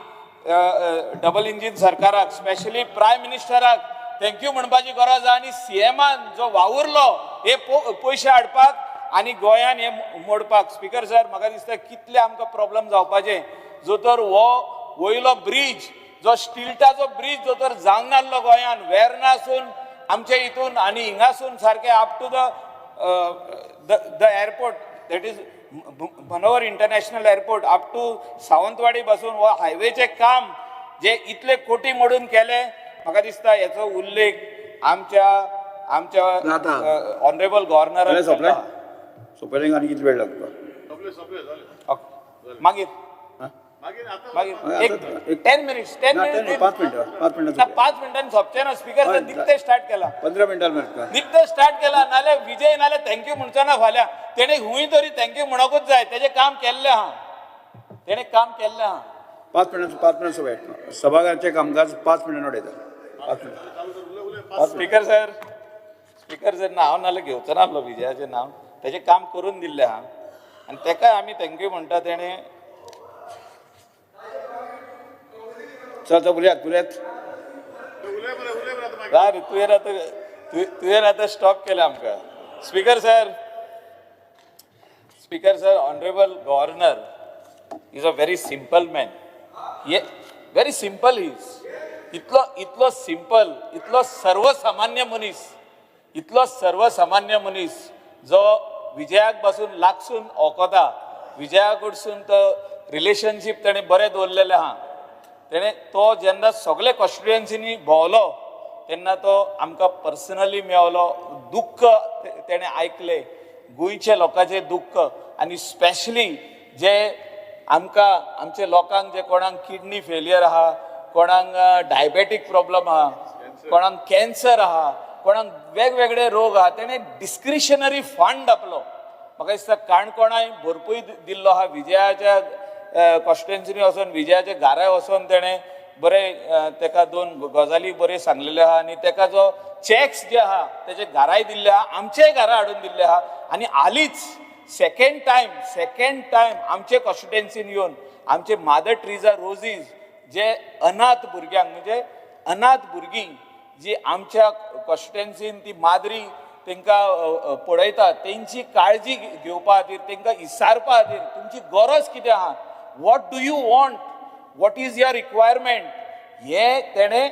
डबल इंजिन सरकाराक, स्पेशली प्रायम मिनिस्टराक थँक्यू म्हणपाची गरज आहा. आनी CMान जो वावुरलो हे पयशे हाडपाक आनी गोंयान हे मोडपाक. स्पीकर सर, म्हाका दिसता कितले आमकां प्रॉब्लेम जावपाचे जो तर हो वयलो ब्रीज, जो स्टिल्टाचो ब्रीज जो तर जावंक नासलो गोंयान, वेर्नासून आमचे हितून आनी हिंगासून सारके up to the airport, that is Manohar international airport, up to Sawantwadi बसून हो हायवेचें काम जे इतले कोटी मोडून केले, म्हाका दिसता हेचो उल्लेख आमच्या ऑनरेबल गव्हर्नरान. सोपेरेंक आनी कितलो वेळ लागता? मागीर 10 मिनिट्स 5 मिनिटांनी सोंपचें ना. स्पीकर सर, निकतें स्टार्ट केला, 15 मिनिटां मेळटा, निकतें स्टार्ट केला. नाल्यार विजय नाल्यार थँक्यू म्हणचो ना फाल्यां, तेणे हुंय तरी थँक्यू म्हणोकूच जाय. तेजें काम केल्लें आहा, तेणे काम केल्लें आहा. 5 मिनिटां सगळें सभागाराचें कामकाज 5 मिनिटां उडयता. स्पीकर सर, हांव नाल्यार घेवचो नासलो विजयाचें नांव, तेजें काम करून दिल्लें आहा आनी तेका आमी थँक्यू म्हणटा. तेणे चल उलयात तुवें आतां स्टॉप केला आमकां. Speaker sir, honourable governor is a very simple man. Very simple is. इतलो सिंपल, इतलो सर्वसामान्य मनीस जो विजयाक पासून लागसून ओकोता, विजया कडसून तो रिलेशनशीप तेणें बरें दवरलेलें आहा. तो जेन्ना सगळे कॉन्स्टिट्युएन्सीनी भोंवलो तेन्ना तो आमकां पर्सनली मेवलो. दुख्ख तेणें आयकले, गोंयच्या लोकांचें दुख्ख, आनी स्पेशली जे आमच्या लोकांक जे कोणाक किडनी फेलियर आहा, कोणाक डायबेटीक प्रॉब्लम आहा, कोणाक कॅन्सर आहा, कोणाक वेगवेगळे रोग आहा, तेणें डिस्क्रिशनरी फंड आपलो म्हाका दिसता काणकोणाय भरपूर दिल्लो आहा. विजयाच्या कॉन्स्टिट्युएन्सीनी वचून, विजयाच्या घाराय वचून तेणें बरें तेका 2 गजाली बऱ्यो सांगलेले आहा, आनी तेका जो चॅक्स जे आहा तेजे घराय दिल्ले आहा, आमचेय घरा हाडून दिल्ले आहा. आनी हालींच सेकंड टायम आमचे कॉन्स्टिट्युएन्सीन येवन आमचे मादर ट्रिजा रोजीस जे अनाथ भुरग्यांक, म्हणजे अनाथ भुरगीं जी आमच्या कॉन्स्टिट्युएन्सीन ती माद्री तांकां पळयतात, तेंची काळजी घेवपा खातीर, तांकां इसारपा खातीर तुमची गरज कितें आहा, what do you want, what is your requirement, हे तेणें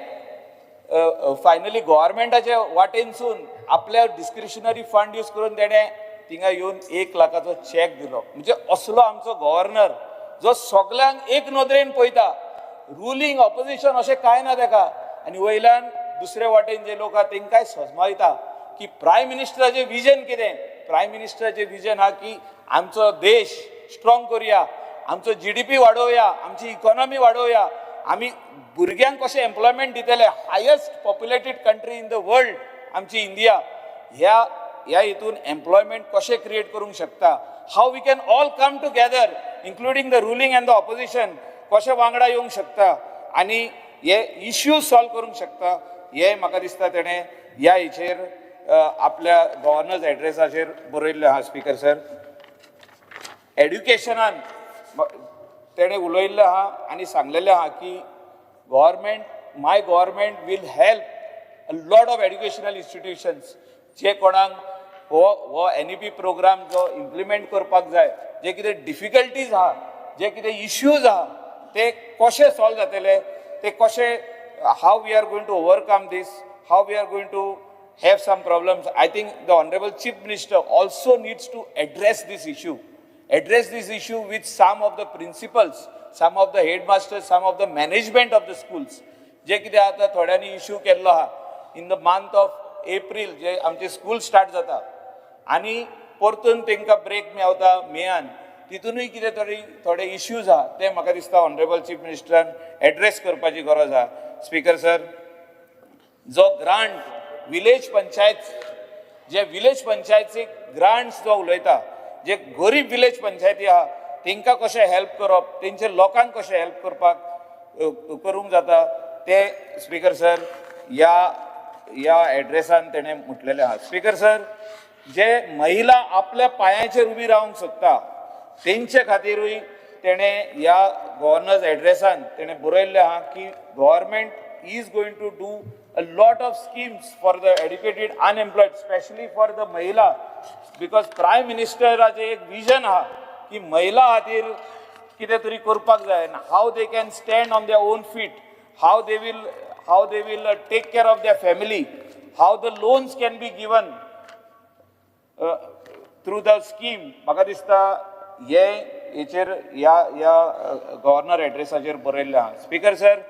फायनली गव्हर्मेंटाच्या वाटेनसून आपल्या डिस्क्रिशनरी फंड यूज करून तेणें थिंगा येवन 1 लाखाचो चॅक दिलो. म्हणजे असलो आमचो गव्हर्नर जो सगळ्यांक एक नदरेन पळयता. रुलींग ऑपोजिशन अशें कांय ना तेका. आनी वयल्यान दुसरे वाटेन जे लोक आहा तेंकांय समजयता की प्रायम मिनिस्टराचें विजन कितें. प्रायम मिनिस्टराचें विजन हा की आमचो देश स्ट्रॉंग करुया, आमचो GDP वाडोवया, आमची इकॉनॉमी वाडोवया, आमी भुरग्यांक कशें एम्प्लॉयमेंट दितले. Highest populated country in the world आमची इंडिया. ह्या हितून एम्प्लॉयमेंट कशें क्रिएट करूंक शकता, how we can all come together including the ruling and the opposition, कशें वांगडा येवंक शकता आनी हे इश्यूज सॉल्व करूंक शकता. हे म्हाका दिसता तेणें ह्या हेचेर आपल्या गव्हर्नर्स एड्रेसाचेर बरयल्लें आहा. स्पीकर सर, एड्युकेशनान तेणें उलयल्लें आहा आनी सांगलेलें आहा की my government will help a lot of educational institutions जे कोणाक हो NEP प्रोग्राम जो इम्प्लिमेंट करपाक जाय, जे कितें डिफिकल्टीज आहा, जे कितें इश्यूज आहा, ते कशें सॉल्व जातले, ते कशें, how we are going to overcome this, how we are going to have some problems. I think the Honorable Chief Minister also needs to address this issue with some of the principals, some of the headmasters, some of the management of the schools. जे कितें आतां थोड्यांनी इश्यू केल्लो आहा in the month of April जे आमचे स्कूल स्टार्ट जाता आनी परतून तांकां ब्रेक मेवता मेयान, तितूनय कितें थोडे इश्यूज आहा ते म्हाका दिसता ऑनरेबल चीफ मिनिस्टरान एड्रेस करपाची गरज आहा. स्पीकर सर, जो ग्रांट विलेज पंचायतीक ग्रांट्स जो उलयता, जे गरीब विलेज पंचायती आहा तांकां कशें हेल्प करप, तेंच्या लोकांक कशें हेल्प करूंक जाता ते स्पीकर सर ह्या एड्रेसान तेणें म्हटलेलें आहा. स्पीकर सर, जे महिला आपल्या पांयाचेर उबी रावंक सोदता तेंचे खातीरूय तेणें ह्या गव्हर्नर्स एड्रेसान तेणें बरयल्लें आहा की government is going to do a lot of schemes for the educated unemployed, especially for the mahila, because prime minister aje ek vision ha ki mahila खातीर कितें तरी करपाक जाय, how they can stand on their own feet, how they will take care of their family, how the loans can be given through the scheme. म्हाका दिसता हेचेर ह्या गव्हर्नर एड्रेसाचेर बरयल्लें आहा. स्पीकर सर,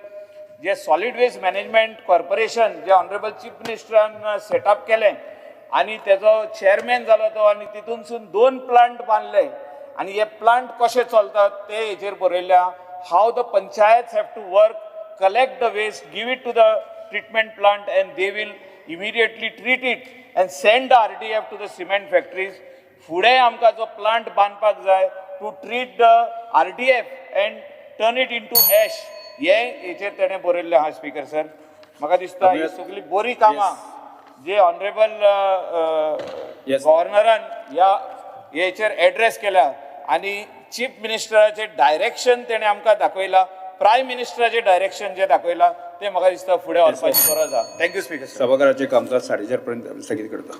जे सॉलिड वेस्ट मॅनेजमेंट कॉर्पोरेशन जे ऑनरेबल चीफ मिनिस्टरान सेटअप केलें आनी तेजो चेअरमॅन जालो तो आनी तितूनसून 2 प्लांट बांदले आनी हे प्लांट कशें चलतात ते हेचेर बरयल्लें आहा. How the panchayat have to work, collect the waste, give it to the treatment plant and they will immediately treat it and send the RTF to the cement factories. फुडें आमकां जो प्लांट बांदपाक जाय to treat the RTF and turn it into ash, हेचेर तेणें बरयल्लें आहा. स्पीकर सर, म्हाका दिसता ही सगळीं बरी कामां जे ऑनरेबल गव्हर्नरान ह्या हेचेर एड्रेस केल्या आनी चीफ मिनिस्टराचें डायरेक्शन तेणें आमकां दाखयलां. प्रायम मिनिस्टराचें डायरेक्शन जें दाखयलां तें म्हाका दिसता फुडें व्हरपाची गरज आसा. Thank you speaker. सभागृहाचे कामकाज 4:30 पर्यंत स्थगित करतो.